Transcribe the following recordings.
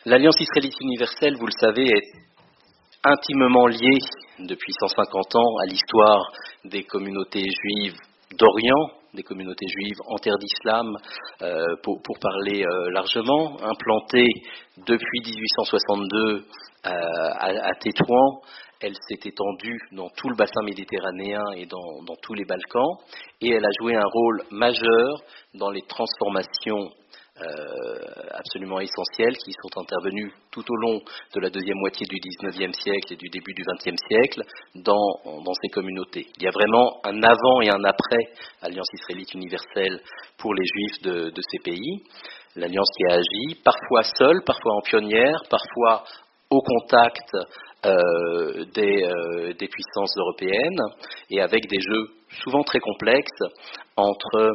L'Alliance israélite universelle, vous le savez, est intimement liée depuis 150 ans à l'histoire des communautés juives d'Orient, des communautés juives en terre d'islam, pour parler largement, implantées depuis 1862 à Tétouan. Elle s'est étendue dans tout le bassin méditerranéen et dans tous les Balkans, et elle a joué un rôle majeur dans les transformations absolument essentielles qui sont intervenues tout au long de la deuxième moitié du XIXe siècle et du début du XXe siècle dans ces communautés. Il y a vraiment un avant et un après Alliance israélite universelle pour les juifs de ces pays. L'Alliance qui a agi, parfois seule, parfois en pionnière, parfois au contact des puissances européennes et avec des jeux souvent très complexes entre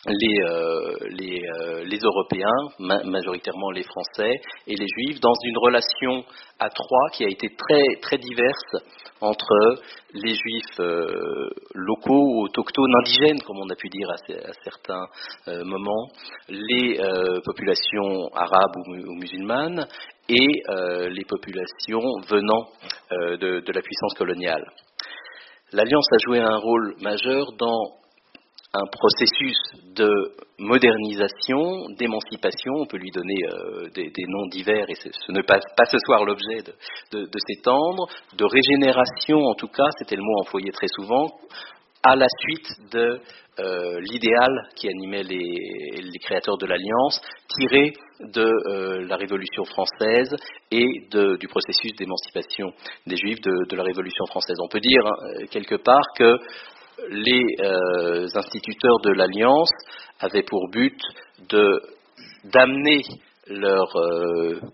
les Européens, majoritairement les Français, et les Juifs, dans une relation à trois qui a été très, très diverse entre les Juifs locaux, autochtones, indigènes, comme on a pu dire à certains moments, les populations arabes ou musulmanes, et les populations venant de la puissance coloniale. L'Alliance a joué un rôle majeur dans un processus de modernisation, d'émancipation, on peut lui donner des noms divers, et ce n'est pas ce soir l'objet de s'étendre, de régénération en tout cas, c'était le mot employé très souvent, à la suite de l'idéal qui animait les créateurs de l'Alliance, tiré de la Révolution française et du processus d'émancipation des Juifs de la Révolution française. On peut dire quelque part que les instituteurs de l'Alliance avaient pour but d'amener leurs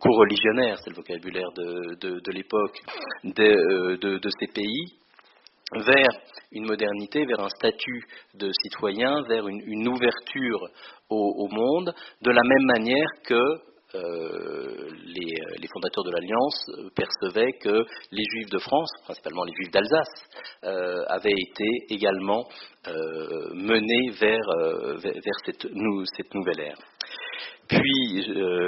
co-religionnaires, c'est le vocabulaire de l'époque, de ces pays, vers une modernité, vers un statut de citoyen, vers une ouverture au monde, de la même manière que les fondateurs de l'Alliance percevaient que les Juifs de France, principalement les Juifs d'Alsace, avaient été également menés vers cette nouvelle ère. Puis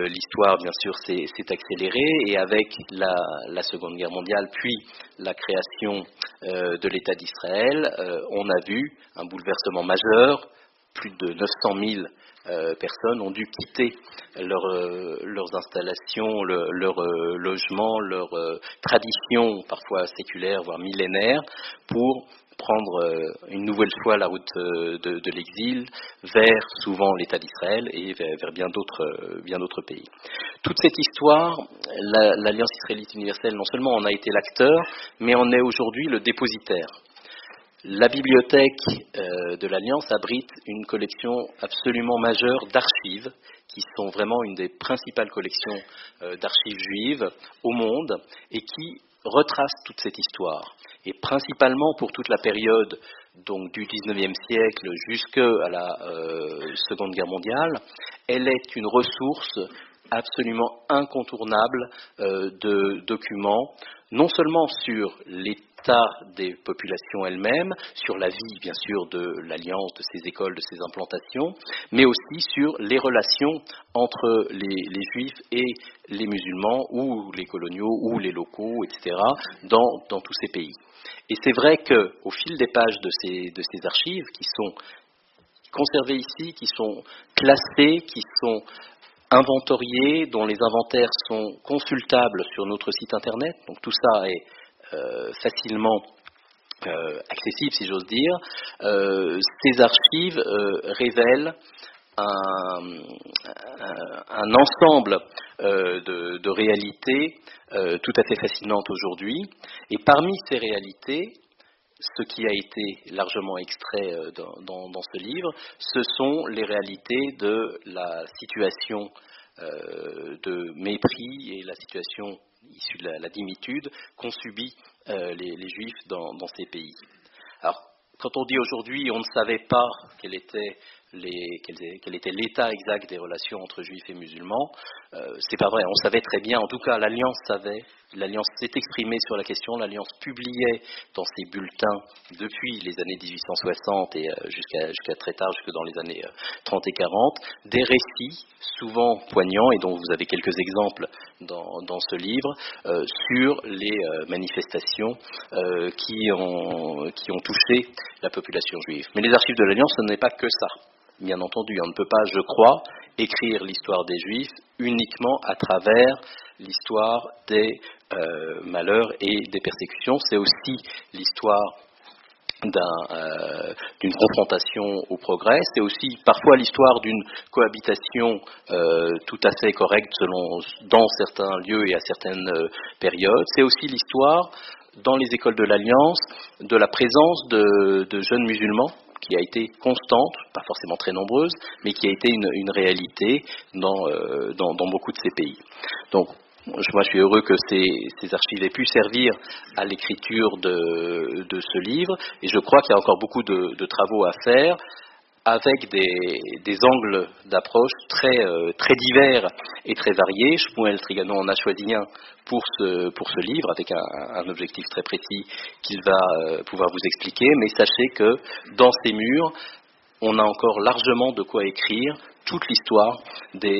l'histoire, bien sûr, s'est accélérée, et avec la Seconde Guerre mondiale, puis la création de l'État d'Israël, on a vu un bouleversement majeur. Plus de 900 000 personnes ont dû quitter leurs installations, leurs logements, leurs traditions, parfois séculaires, voire millénaires, pour prendre une nouvelle fois la route de l'exil vers souvent l'État d'Israël et vers bien d'autres pays. Toute cette histoire, l'Alliance israélite universelle, non seulement en a été l'acteur, mais en est aujourd'hui le dépositaire. La bibliothèque de l'Alliance abrite une collection absolument majeure d'archives, qui sont vraiment une des principales collections d'archives juives au monde, et qui retracent toute cette histoire. Et principalement pour toute la période donc, du XIXe siècle jusqu'à la Seconde Guerre mondiale, elle est une ressource absolument incontournable de documents, non seulement sur l'état des populations elles-mêmes, sur la vie bien sûr de l'Alliance, de ses écoles, de ses implantations, mais aussi sur les relations entre les Juifs et les musulmans, ou les coloniaux, ou les locaux, etc., dans tous ces pays. Et c'est vrai qu'au fil des pages de ces archives, qui sont conservées ici, qui sont classées, qui sont inventoriés, dont les inventaires sont consultables sur notre site internet, donc tout ça est facilement accessible, si j'ose dire. Ces archives révèlent un ensemble de réalités tout à fait fascinantes aujourd'hui, et parmi ces réalités, ce qui a été largement extrait dans ce livre, ce sont les réalités de la situation de mépris et la situation issue de la dimitude qu'ont subi les Juifs dans ces pays. Alors, quand on dit aujourd'hui on ne savait pas quelle était quel était l'état exact des relations entre juifs et musulmans. C'est pas vrai, on savait très bien, en tout cas l'Alliance savait, l'Alliance s'est exprimée sur la question, l'Alliance publiait dans ses bulletins depuis les années 1860 et jusqu'à très tard, jusque dans les années 30 et 40, des récits souvent poignants, et dont vous avez quelques exemples dans ce livre, sur les manifestations qui ont touché la population juive. Mais les archives de l'Alliance, ce n'est pas que ça. Bien entendu, on ne peut pas, je crois, écrire l'histoire des Juifs uniquement à travers l'histoire des malheurs et des persécutions. C'est aussi l'histoire d'une confrontation au progrès. C'est aussi parfois l'histoire d'une cohabitation tout à fait correcte dans certains lieux et à certaines périodes. C'est aussi l'histoire, dans les écoles de l'Alliance, de la présence de jeunes musulmans, qui a été constante, pas forcément très nombreuse, mais qui a été une réalité dans beaucoup de ces pays. Donc, moi, je suis heureux que ces archives aient pu servir à l'écriture de ce livre, et je crois qu'il y a encore beaucoup de travaux à faire, avec des angles d'approche très divers et très variés. Shmuel Trigano en a choisi un pour ce livre, avec un objectif très précis qu'il va pouvoir vous expliquer, mais sachez que dans ces murs, on a encore largement de quoi écrire toute l'histoire des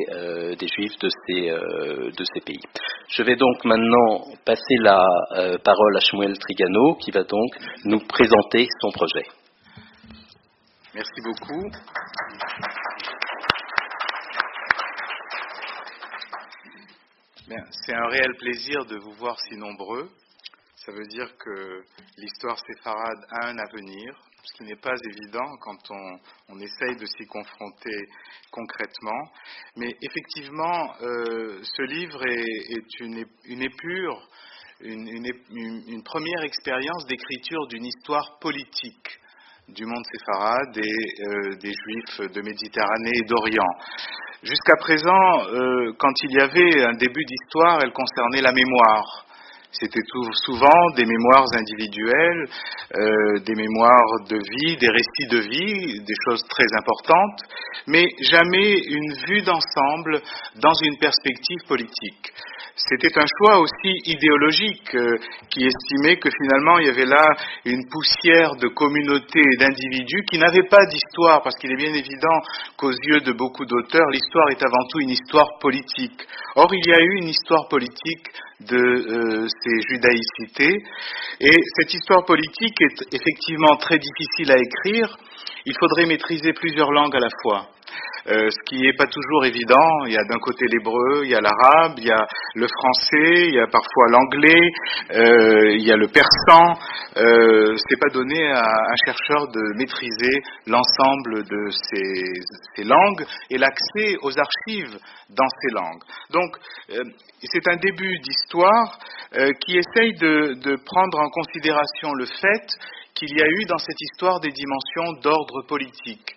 Juifs de ces pays. Je vais donc maintenant passer la parole à Shmuel Trigano, qui va donc nous présenter son projet. Merci beaucoup. Bien, c'est un réel plaisir de vous voir si nombreux. Ça veut dire que l'histoire séfarade a un avenir, ce qui n'est pas évident quand on essaye de s'y confronter concrètement. Mais effectivement, ce livre est une épure, une première expérience d'écriture d'une histoire politique du monde séfarade et des Juifs de Méditerranée et d'Orient. Jusqu'à présent, quand il y avait un début d'histoire, elle concernait la mémoire. C'était souvent des mémoires individuelles, des mémoires de vie, des récits de vie, des choses très importantes, mais jamais une vue d'ensemble dans une perspective politique. C'était un choix aussi idéologique qui estimait que finalement il y avait là une poussière de communautés et d'individus qui n'avaient pas d'histoire, parce qu'il est bien évident qu'aux yeux de beaucoup d'auteurs, l'histoire est avant tout une histoire politique. Or, il y a eu une histoire politique de ces judaïcités, et cette histoire politique est effectivement très difficile à écrire. Il faudrait maîtriser plusieurs langues à la fois. Ce qui n'est pas toujours évident. Il y a d'un côté l'hébreu, il y a l'arabe, il y a le français, il y a parfois l'anglais, il y a le persan. C'est pas donné à un chercheur de maîtriser l'ensemble de ces langues et l'accès aux archives dans ces langues. Donc, c'est un début d'histoire qui essaye de prendre en considération le fait qu'il y a eu dans cette histoire des dimensions d'ordre politique.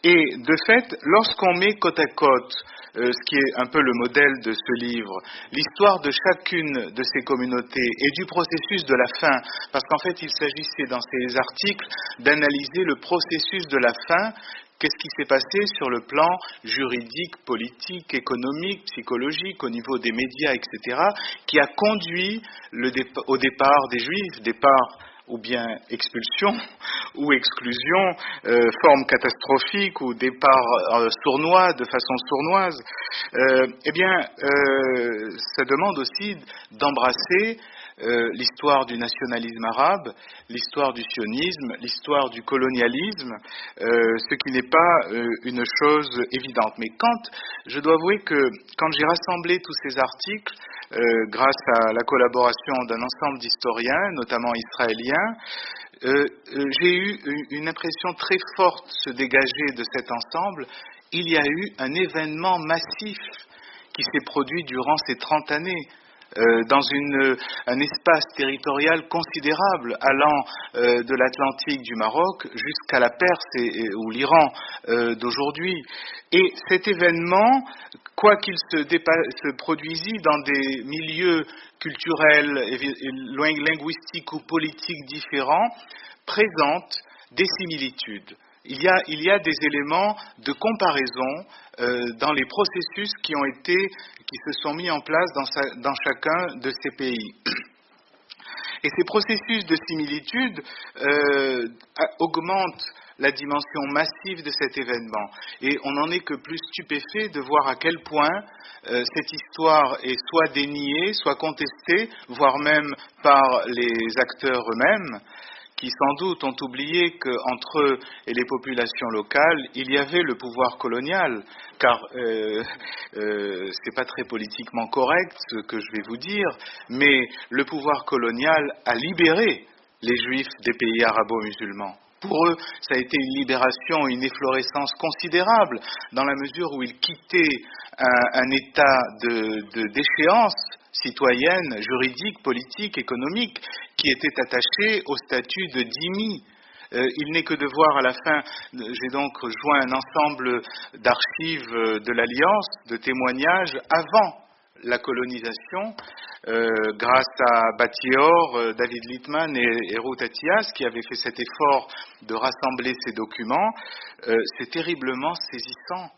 Et de fait, lorsqu'on met côte à côte ce qui est un peu le modèle de ce livre, l'histoire de chacune de ces communautés et du processus de la fin, parce qu'en fait il s'agissait dans ces articles d'analyser le processus de la fin. Qu'est-ce qui s'est passé sur le plan juridique, politique, économique, psychologique, au niveau des médias, etc., qui a conduit au départ des Juifs, départ ou bien expulsion, ou exclusion, forme catastrophique, ou départ sournois, de façon sournoise, ça demande aussi d'embrasser l'histoire du nationalisme arabe, l'histoire du sionisme, l'histoire du colonialisme, ce qui n'est pas une chose évidente. Mais je dois avouer que quand j'ai rassemblé tous ces articles, grâce à la collaboration d'un ensemble d'historiens, notamment israéliens, j'ai eu une impression très forte se dégager de cet ensemble. Il y a eu un événement massif qui s'est produit durant ces 30 années. Dans un espace territorial considérable allant de l'Atlantique du Maroc jusqu'à la Perse ou l'Iran d'aujourd'hui. Et cet événement, quoi qu'il se produisit dans des milieux culturels, linguistiques ou politiques différents, présente des similitudes. il y a des éléments de comparaison dans les processus qui se sont mis en place dans chacun de ces pays. Et ces processus de similitude augmentent la dimension massive de cet événement. Et on n'en est que plus stupéfait de voir à quel point cette histoire est soit déniée, soit contestée, voire même par les acteurs eux-mêmes, qui sans doute ont oublié qu'entre eux et les populations locales, il y avait le pouvoir colonial, car c'est pas très politiquement correct ce que je vais vous dire, mais le pouvoir colonial a libéré les Juifs des pays arabo-musulmans. Pour eux, ça a été une libération, une efflorescence considérable, dans la mesure où ils quittaient un état de déchéance citoyenne, juridique, politique, économique, qui était attaché au statut de dhimmi. Il n'est que de voir à la fin, j'ai donc joint un ensemble d'archives de l'Alliance, de témoignages avant la colonisation, grâce à Batior, David Littman et Ruth Atias, qui avaient fait cet effort de rassembler ces documents. C'est terriblement saisissant.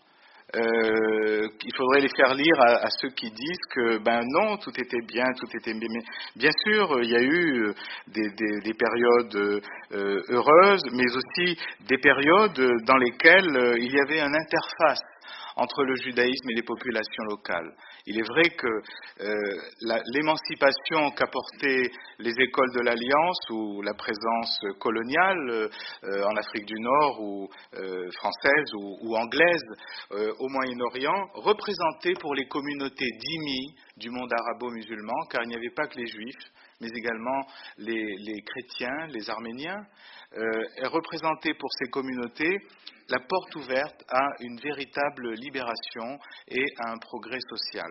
Il faudrait les faire lire à ceux qui disent que non, tout était bien, tout était bien. Bien sûr, il y a eu des périodes heureuses, mais aussi des périodes dans lesquelles il y avait une interface entre le judaïsme et les populations locales. Il est vrai que l'émancipation qu'apportaient les écoles de l'Alliance ou la présence coloniale en Afrique du Nord ou française ou anglaise au Moyen-Orient représentait pour les communautés dhimmi du monde arabo-musulman, car il n'y avait pas que les juifs, mais également les chrétiens, les arméniens, représentait pour ces communautés la porte ouverte à une véritable libération et à un progrès social.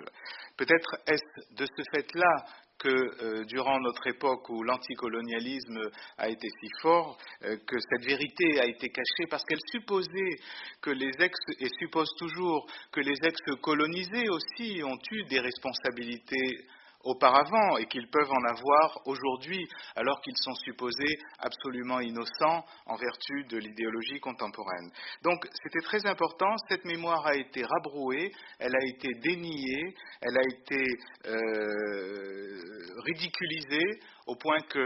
Peut-être est-ce de ce fait-là que durant notre époque où l'anticolonialisme a été si fort, que cette vérité a été cachée parce qu'elle supposait que et suppose toujours que les ex-colonisés aussi ont eu des responsabilités auparavant et qu'ils peuvent en avoir aujourd'hui alors qu'ils sont supposés absolument innocents en vertu de l'idéologie contemporaine. Donc c'était très important, cette mémoire a été rabrouée, elle a été déniée, elle a été ridiculisée au point que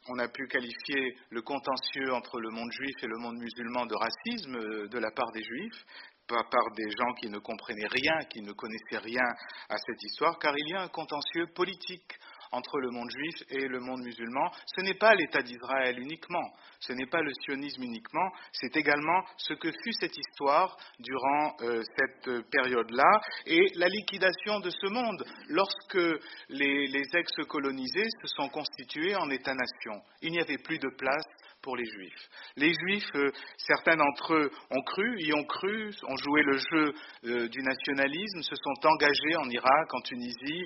on a pu qualifier le contentieux entre le monde juif et le monde musulman de racisme de la part des juifs, par des gens qui ne comprenaient rien, qui ne connaissaient rien à cette histoire, car il y a un contentieux politique entre le monde juif et le monde musulman. Ce n'est pas l'État d'Israël uniquement, ce n'est pas le sionisme uniquement, c'est également ce que fut cette histoire durant cette période-là et la liquidation de ce monde lorsque les ex-colonisés se sont constitués en État-nation. Il n'y avait plus de place pour les Juifs. Les Juifs, certains d'entre eux y ont cru, ont joué le jeu du nationalisme, se sont engagés en Irak, en Tunisie,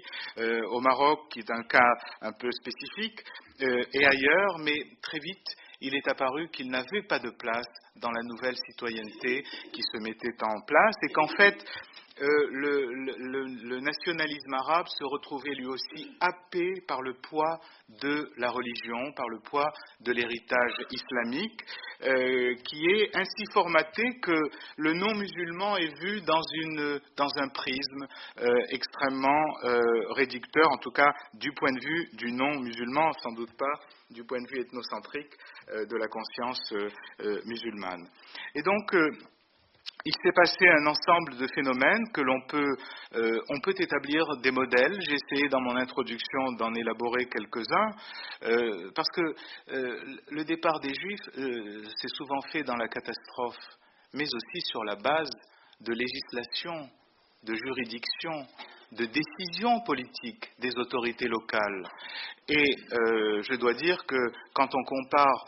au Maroc, qui est un cas un peu spécifique, et ailleurs, mais très vite, il est apparu qu'ils n'avaient pas de place dans la nouvelle citoyenneté qui se mettait en place, et qu'en fait, le nationalisme arabe se retrouvait lui aussi happé par le poids de la religion, par le poids de l'héritage islamique, qui est ainsi formaté que le non-musulman est vu dans un prisme extrêmement réducteur, en tout cas du point de vue du non-musulman, sans doute pas du point de vue ethnocentrique de la conscience musulmane. Et donc, il s'est passé un ensemble de phénomènes que on peut établir des modèles. J'ai essayé dans mon introduction d'en élaborer quelques-uns, parce que le départ des Juifs s'est souvent fait dans la catastrophe, mais aussi sur la base de législation, de juridiction, de décisions politiques des autorités locales. Et je dois dire que quand on compare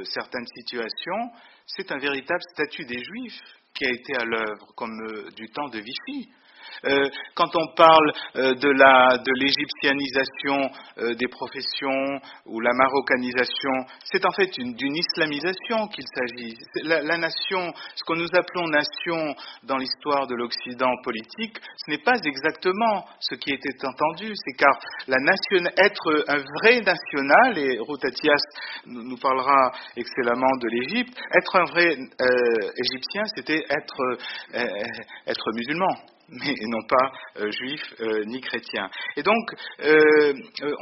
certaines situations, c'est un véritable statut des Juifs qui a été à l'œuvre, comme du temps de Vichy. Quand on parle de l'égyptianisation des professions ou la marocanisation, c'est en fait d'une islamisation qu'il s'agit. La nation, ce que nous appelons nation dans l'histoire de l'Occident politique, ce n'est pas exactement ce qui était entendu. C'est car être un vrai national, et Ruth Atias nous parlera excellemment de l'Égypte, être un vrai égyptien, c'était être musulman, mais non pas juif ni chrétien. Et donc,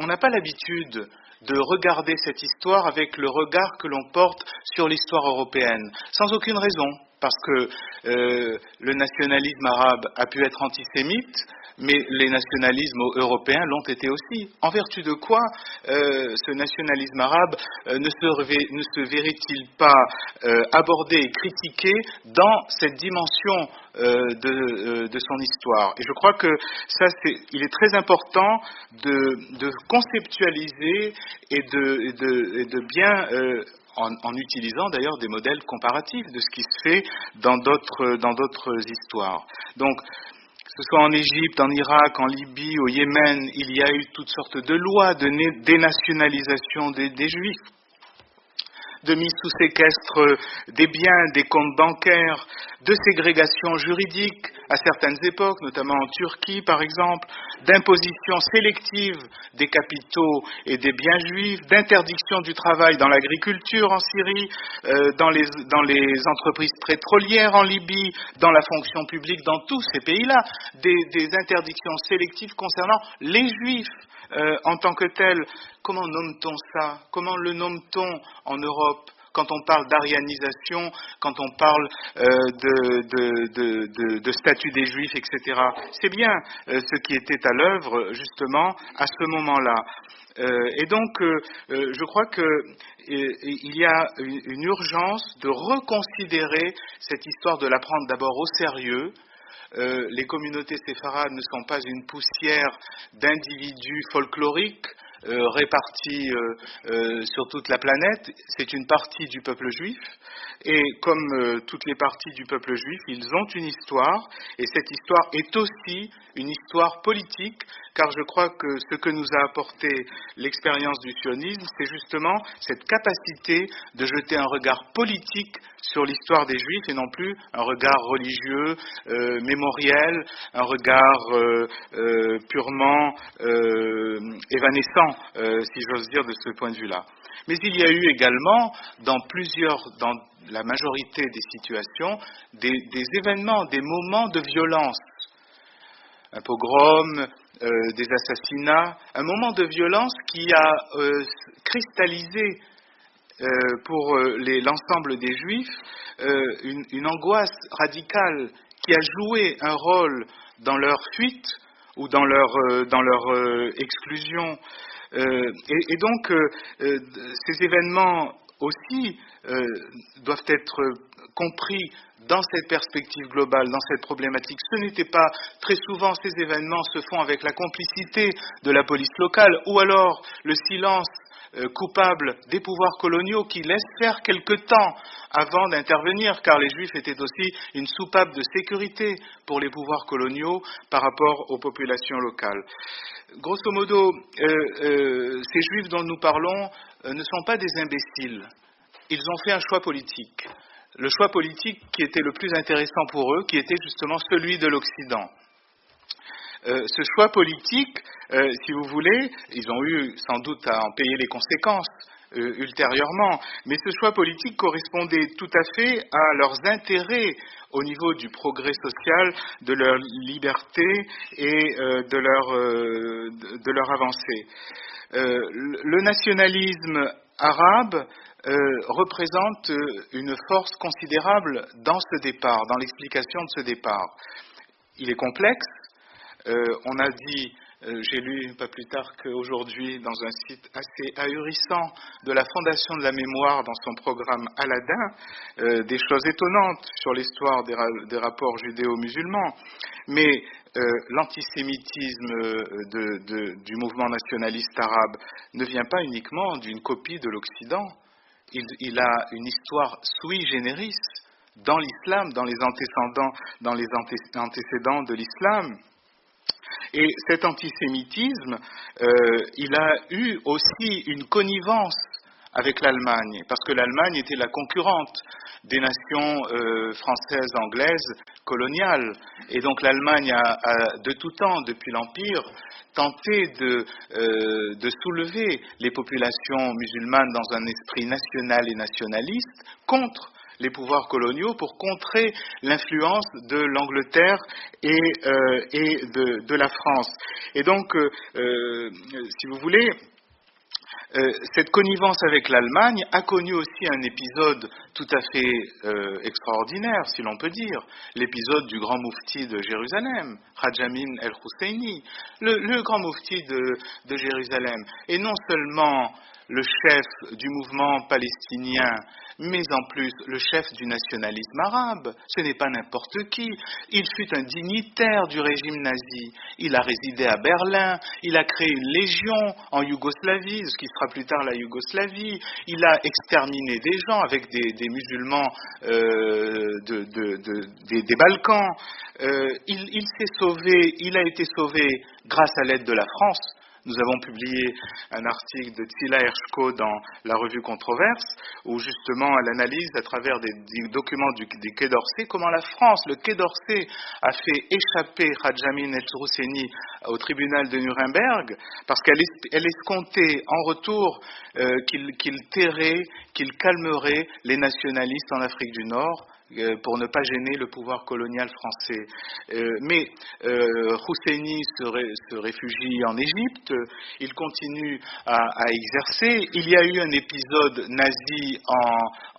on n'a pas l'habitude de regarder cette histoire avec le regard que l'on porte sur l'histoire européenne, sans aucune raison, parce que le nationalisme arabe a pu être antisémite, mais les nationalismes européens l'ont été aussi. En vertu de quoi ce nationalisme arabe ne se verrait-il pas abordé et critiqué dans cette dimension de son histoire? Et je crois que il est très important de conceptualiser et de bien en utilisant d'ailleurs des modèles comparatifs de ce qui se fait dans d'autres histoires. Donc, que ce soit en Égypte, en Irak, en Libye, au Yémen, il y a eu toutes sortes de lois de dénationalisation des Juifs, de mise sous séquestre des biens, des comptes bancaires, de ségrégation juridique à certaines époques, notamment en Turquie par exemple, d'imposition sélective des capitaux et des biens juifs, d'interdiction du travail dans l'agriculture en Syrie, dans les entreprises pétrolières en Libye, dans la fonction publique dans tous ces pays-là, des interdictions sélectives concernant les juifs en tant que tels. Comment nomme-t-on ça? Comment le nomme-t-on en Europe quand on parle d'arianisation, quand on parle de statut des Juifs, etc. C'est bien ce qui était à l'œuvre, justement, à ce moment-là. Et donc, je crois qu'il y a une urgence de reconsidérer cette histoire, de la prendre d'abord au sérieux. Les communautés séfarades ne sont pas une poussière d'individus folkloriques répartis sur toute la planète, c'est une partie du peuple juif, et comme toutes les parties du peuple juif, ils ont une histoire, et cette histoire est aussi une histoire politique, car je crois que ce que nous a apporté l'expérience du sionisme, c'est justement cette capacité de jeter un regard politique sur l'histoire des Juifs, et non plus un regard religieux, mémoriel, un regard purement évanescent, si j'ose dire, de ce point de vue-là. Mais il y a eu également, dans la majorité des situations, des événements, des moments de violence. Un pogrom, des assassinats, un moment de violence qui a cristallisé pour l'ensemble des Juifs une angoisse radicale qui a joué un rôle dans leur fuite ou dans leur exclusion. Et donc, ces événements aussi doivent être compris dans cette perspective globale, dans cette problématique. Ce n'était pas, très souvent, ces événements se font avec la complicité de la police locale, ou alors le silence coupable des pouvoirs coloniaux qui laissent faire quelque temps avant d'intervenir, car les Juifs étaient aussi une soupape de sécurité pour les pouvoirs coloniaux par rapport aux populations locales. Grosso modo, ces Juifs dont nous parlons ne sont pas des imbéciles. Ils ont fait un choix politique. Le choix politique qui était le plus intéressant pour eux, qui était justement celui de l'Occident. Ce choix politique, si vous voulez, ils ont eu sans doute à en payer les conséquences ultérieurement, mais ce choix politique correspondait tout à fait à leurs intérêts au niveau du progrès social, de leur liberté et de leur avancée. Le nationalisme arabe représente une force considérable dans ce départ, dans l'explication de ce départ. Il est complexe. On a dit, j'ai lu pas plus tard qu'aujourd'hui dans un site assez ahurissant de la Fondation de la Mémoire dans son programme Aladdin, des choses étonnantes sur l'histoire des rapports judéo-musulmans. Mais l'antisémitisme du mouvement nationaliste arabe ne vient pas uniquement d'une copie de l'Occident. Il a une histoire sui generis dans l'islam, dans les antécédents de l'islam. Et cet antisémitisme, il a eu aussi une connivence avec l'Allemagne, parce que l'Allemagne était la concurrente des nations françaises, anglaises, coloniales. Et donc l'Allemagne a de tout temps, depuis l'Empire, tenté de soulever les populations musulmanes dans un esprit national et nationaliste contre les pouvoirs coloniaux pour contrer l'influence de l'Angleterre et de la France. Et donc, si vous voulez, cette connivence avec l'Allemagne a connu aussi un épisode tout à fait extraordinaire, si l'on peut dire, l'épisode du grand moufti de Jérusalem, Haj Amin el-Husseini, le grand moufti de Jérusalem. Et non seulement le chef du mouvement palestinien, mais en plus le chef du nationalisme arabe. Ce n'est pas n'importe qui. Il fut un dignitaire du régime nazi. Il a résidé à Berlin. Il a créé une légion en Yougoslavie, ce qui sera plus tard la Yougoslavie. Il a exterminé des gens avec des musulmans des Balkans. Il s'est sauvé. Il a été sauvé grâce à l'aide de la France. Nous avons publié un article de Tzila Hershko dans la revue Controverse, où justement elle analyse à travers des documents du Quai d'Orsay comment la France, le Quai d'Orsay, a fait échapper Haj Amin el-Husseini au tribunal de Nuremberg, parce qu'elle escomptait en retour qu'il tairait, qu'il calmerait les nationalistes en Afrique du Nord, pour ne pas gêner le pouvoir colonial français. Mais Husseini se réfugie en Égypte, il continue à exercer. Il y a eu un épisode nazi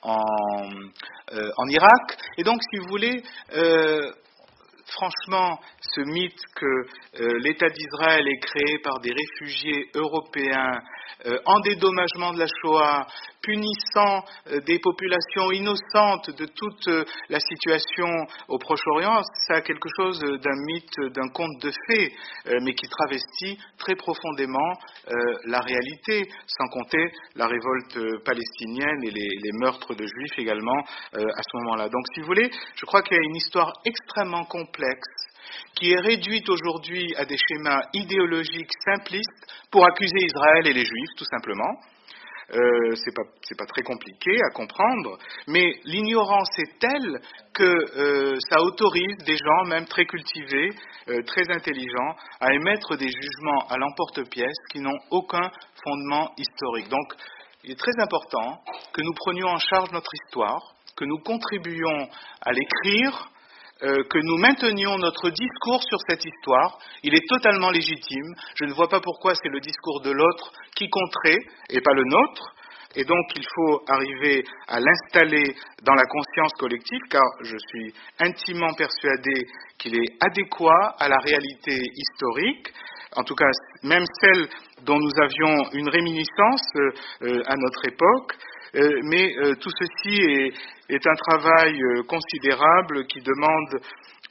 en Irak, et donc, si vous voulez, franchement, ce mythe que l'État d'Israël est créé par des réfugiés européens en dédommagement de la Shoah, punissant des populations innocentes de toute la situation au Proche-Orient, ça a quelque chose d'un mythe, d'un conte de fées, mais qui travestit très profondément la réalité, sans compter la révolte palestinienne et les meurtres de juifs également à ce moment-là. Donc, si vous voulez, je crois qu'il y a une histoire extrêmement complexe qui est réduite aujourd'hui à des schémas idéologiques simplistes pour accuser Israël et les Juifs, tout simplement. C'est pas très compliqué à comprendre, mais l'ignorance est telle que ça autorise des gens, même très cultivés, très intelligents, à émettre des jugements à l'emporte-pièce qui n'ont aucun fondement historique. Donc, il est très important que nous prenions en charge notre histoire, que nous contribuions à l'écrire, que nous maintenions notre discours sur cette histoire. Il est totalement légitime. Je ne vois pas pourquoi c'est le discours de l'autre qui compterait et pas le nôtre. Et donc il faut arriver à l'installer dans la conscience collective, car je suis intimement persuadé qu'il est adéquat à la réalité historique, en tout cas même celle dont nous avions une réminiscence à notre époque. Mais tout ceci est un travail considérable qui demande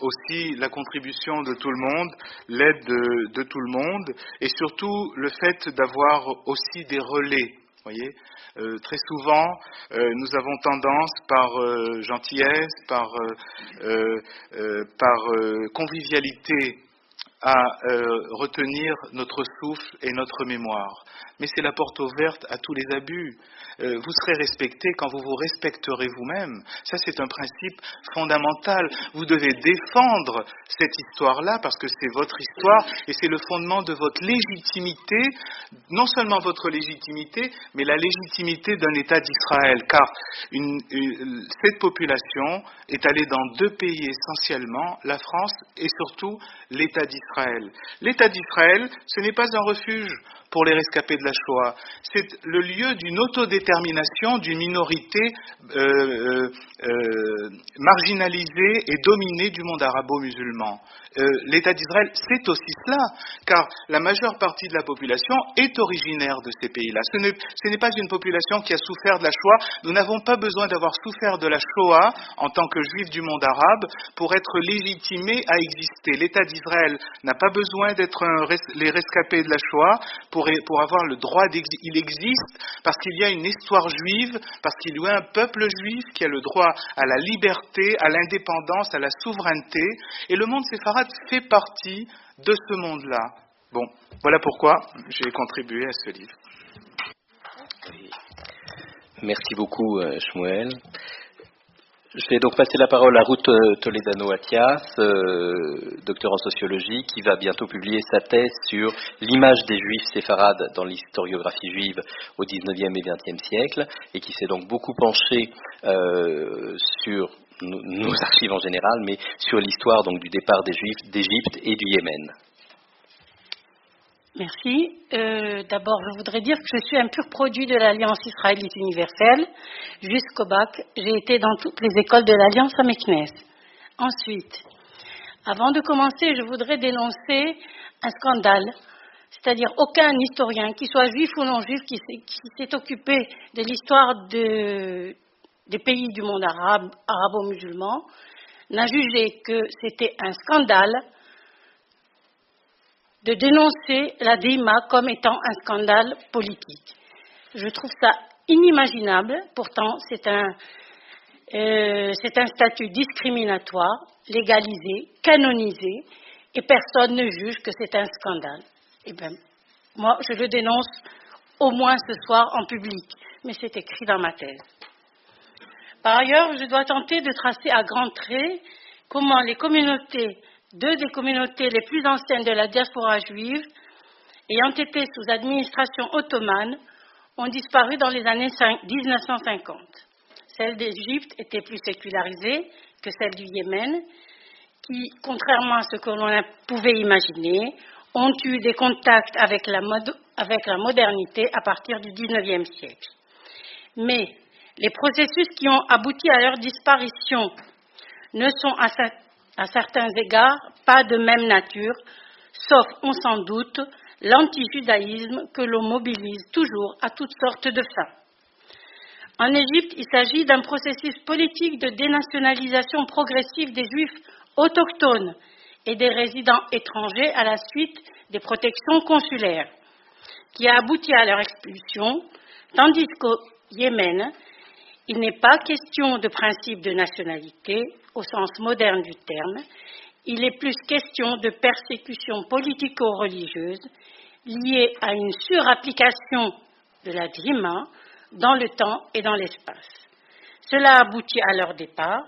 aussi la contribution de tout le monde, l'aide de tout le monde, et surtout le fait d'avoir aussi des relais. Voyez, très souvent, nous avons tendance, par gentillesse, par convivialité, à retenir notre souffle et notre mémoire. Mais c'est la porte ouverte à tous les abus. Vous serez respecté quand vous vous respecterez vous-même. Ça, c'est un principe fondamental. Vous devez défendre cette histoire-là parce que c'est votre histoire et c'est le fondement de votre légitimité, non seulement votre légitimité, mais la légitimité d'un État d'Israël. Car cette population est allée dans deux pays essentiellement, la France et surtout l'État d'Israël. L'État d'Israël, ce n'est pas un refuge pour les rescapés de la Shoah. C'est le lieu d'une autodétermination d'une minorité marginalisée et dominée du monde arabo-musulman. L'État d'Israël, c'est aussi cela, car la majeure partie de la population est originaire de ces pays-là. Ce n'est pas une population qui a souffert de la Shoah. Nous n'avons pas besoin d'avoir souffert de la Shoah en tant que juifs du monde arabe pour être légitimés à exister. L'État d'Israël n'a pas besoin d'être les rescapés de la Shoah pour pour avoir le droit d'exister. Il existe parce qu'il y a une histoire juive, parce qu'il y a un peuple juif qui a le droit à la liberté, à l'indépendance, à la souveraineté. Et le monde séfarade fait partie de ce monde-là. Bon, voilà pourquoi j'ai contribué à ce livre. Merci beaucoup, Shmuel. Je vais donc passer la parole à Ruth Toledano-Attias, docteur en sociologie, qui va bientôt publier sa thèse sur l'image des juifs séfarades dans l'historiographie juive au XIXe et XXe siècle, et qui s'est donc beaucoup penchée sur nos archives en général, mais sur l'histoire donc du départ des juifs d'Égypte et du Yémen. Merci. D'abord, je voudrais dire que je suis un pur produit de l'Alliance israélite universelle. Jusqu'au bac, j'ai été dans toutes les écoles de l'Alliance à Meknès. Ensuite, avant de commencer, je voudrais dénoncer un scandale. C'est-à-dire aucun historien, qu'il soit juif ou non juif, qui s'est occupé de l'histoire des pays du monde arabe, arabo-musulman, n'a jugé que c'était un scandale de dénoncer la DIMA comme étant un scandale politique. Je trouve ça inimaginable, pourtant c'est un statut discriminatoire, légalisé, canonisé, et personne ne juge que c'est un scandale. Eh bien, moi je le dénonce au moins ce soir en public, mais c'est écrit dans ma thèse. Par ailleurs, je dois tenter de tracer à grands traits comment deux des communautés les plus anciennes de la diaspora juive, ayant été sous administration ottomane, ont disparu dans les années 1950. Celle d'Égypte était plus sécularisée que celle du Yémen, qui, contrairement à ce que l'on pouvait imaginer, ont eu des contacts avec la modernité à partir du XIXe siècle. Mais les processus qui ont abouti à leur disparition ne sont à certains égards pas de même nature, sauf, on s'en doute, l'antijudaïsme que l'on mobilise toujours à toutes sortes de fins. En Égypte, il s'agit d'un processus politique de dénationalisation progressive des juifs autochtones et des résidents étrangers à la suite des protections consulaires, qui a abouti à leur expulsion, tandis qu'au Yémen, il n'est pas question de principe de nationalité au sens moderne du terme, il est plus question de persécution politico-religieuse liée à une surapplication de la DIMA dans le temps et dans l'espace. Cela aboutit à leur départ,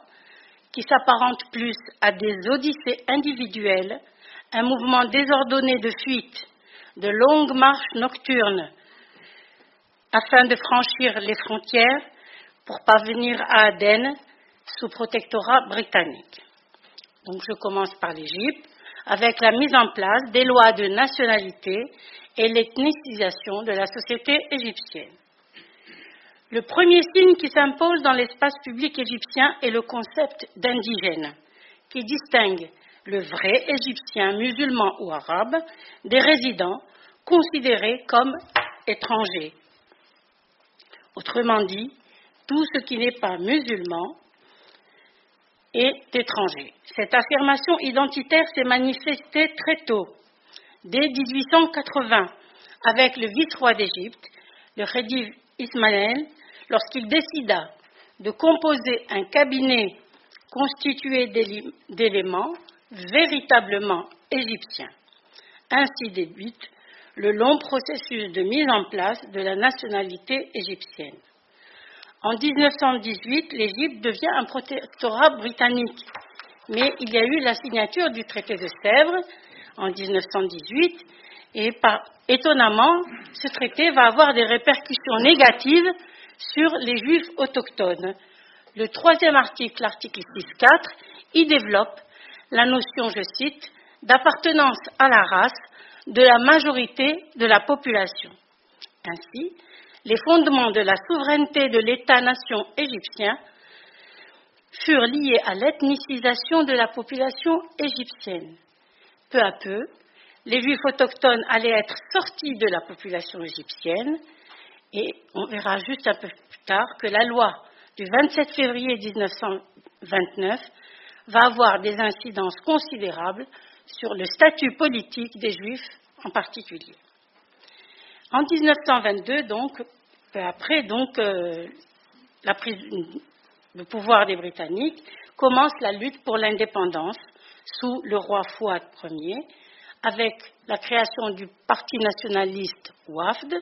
qui s'apparente plus à des odyssées individuelles, un mouvement désordonné de fuite, de longues marches nocturnes, afin de franchir les frontières pour parvenir à Aden sous protectorat britannique. Donc je commence par l'Égypte, avec la mise en place des lois de nationalité et l'ethnicisation de la société égyptienne. Le premier signe qui s'impose dans l'espace public égyptien est le concept d'indigène, qui distingue le vrai égyptien musulman ou arabe des résidents considérés comme étrangers. Autrement dit, tout ce qui n'est pas musulman est étranger. Cette affirmation identitaire s'est manifestée très tôt, dès 1880, avec le vice-roi d'Égypte, le Khedive Ismaël, lorsqu'il décida de composer un cabinet constitué d'éléments véritablement égyptiens. Ainsi débute le long processus de mise en place de la nationalité égyptienne. En 1918, l'Égypte devient un protectorat britannique, mais il y a eu la signature du traité de Sèvres en 1918 et étonnamment, ce traité va avoir des répercussions négatives sur les juifs autochtones. Le troisième article, l'article 6.4, y développe la notion, je cite, d'appartenance à la race de la majorité de la population. Ainsi, les fondements de la souveraineté de l'État-nation égyptien furent liés à l'ethnicisation de la population égyptienne. Peu à peu, les juifs autochtones allaient être sortis de la population égyptienne et on verra juste un peu plus tard que la loi du 27 février 1929 va avoir des incidences considérables sur le statut politique des juifs en particulier. En 1922, donc, après la prise de pouvoir des Britanniques, commence la lutte pour l'indépendance sous le roi Fouad Ier, avec la création du Parti nationaliste WAFD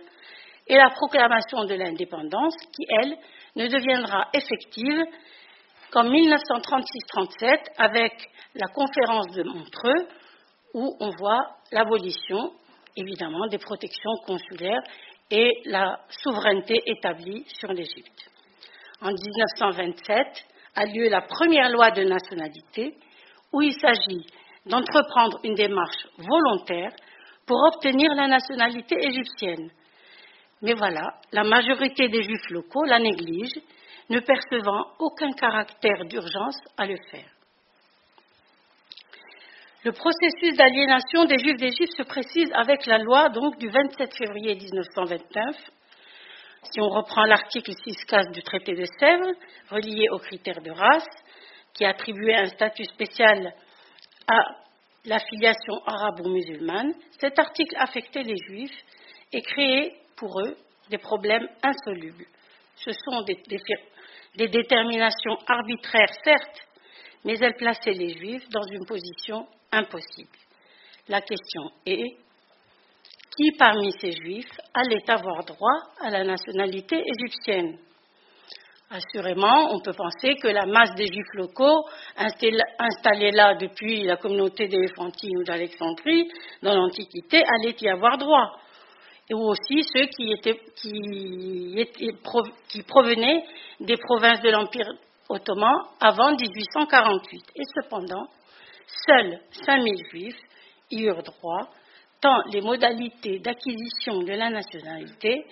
et la proclamation de l'indépendance qui, elle, ne deviendra effective qu'en 1936-37 avec la conférence de Montreux où on voit l'abolition, évidemment, des protections consulaires et la souveraineté établie sur l'Égypte. En 1927 a lieu la première loi de nationalité où il s'agit d'entreprendre une démarche volontaire pour obtenir la nationalité égyptienne. Mais voilà, la majorité des juifs locaux la négligent, ne percevant aucun caractère d'urgence à le faire. Le processus d'aliénation des Juifs d'Égypte se précise avec la loi donc, du 27 février 1929. Si on reprend l'article 6.4 du traité de Sèvres, relié aux critères de race, qui attribuait un statut spécial à l'affiliation arabo-musulmane, cet article affectait les Juifs et créait pour eux des problèmes insolubles. Ce sont des déterminations arbitraires, certes, mais elles plaçaient les Juifs dans une position impossible. La question est, qui parmi ces Juifs allait avoir droit à la nationalité égyptienne? Assurément, on peut penser que la masse des Juifs locaux installés là depuis la communauté d'Éléphantine ou d'Alexandrie dans l'Antiquité allaient y avoir droit. Et aussi ceux qui provenaient des provinces de l'Empire ottoman avant 1848. Et cependant, seuls 5000 Juifs y eurent droit, tant les modalités d'acquisition de la nationalité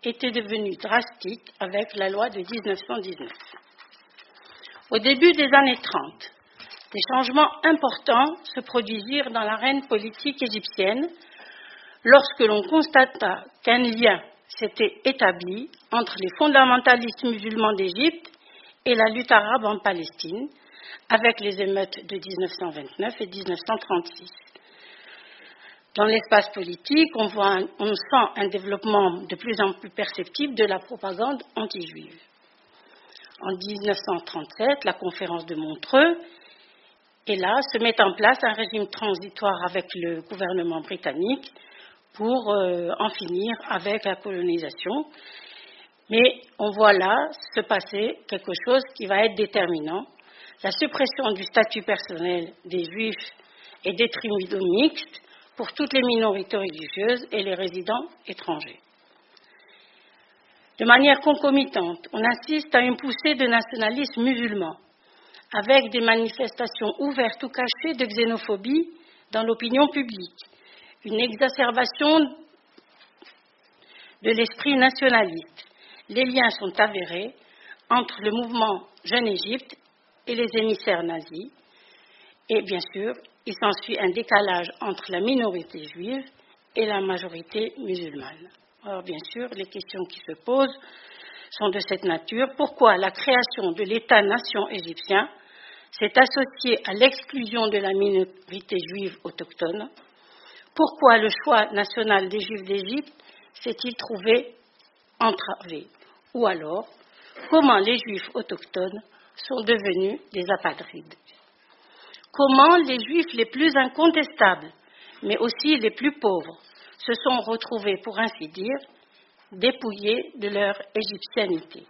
étaient devenues drastiques avec la loi de 1919. Au début des années 30, des changements importants se produisirent dans l'arène politique égyptienne lorsque l'on constata qu'un lien s'était établi entre les fondamentalistes musulmans d'Égypte et la lutte arabe en Palestine, avec les émeutes de 1929 et 1936. Dans l'espace politique, on sent un développement de plus en plus perceptible de la propagande anti-juive. En 1937, la conférence de Montreux, et là se met en place un régime transitoire avec le gouvernement britannique pour en finir avec la colonisation. Mais on voit là se passer quelque chose qui va être déterminant, la suppression du statut personnel des Juifs et des tribunaux mixtes pour toutes les minorités religieuses et les résidents étrangers. De manière concomitante, on assiste à une poussée de nationalisme musulman, avec des manifestations ouvertes ou cachées de xénophobie dans l'opinion publique, une exacerbation de l'esprit nationaliste. Les liens sont avérés entre le mouvement Jeune Égypte et les émissaires nazis, et bien sûr, il s'ensuit un décalage entre la minorité juive et la majorité musulmane. Alors bien sûr, les questions qui se posent sont de cette nature. Pourquoi la création de l'État-nation égyptien s'est associée à l'exclusion de la minorité juive autochtone? Pourquoi le choix national des Juifs d'Égypte s'est-il trouvé entravé? Ou alors, comment les Juifs autochtones sont devenus des apatrides? Comment les Juifs les plus incontestables, mais aussi les plus pauvres, se sont retrouvés, pour ainsi dire, dépouillés de leur égyptianité?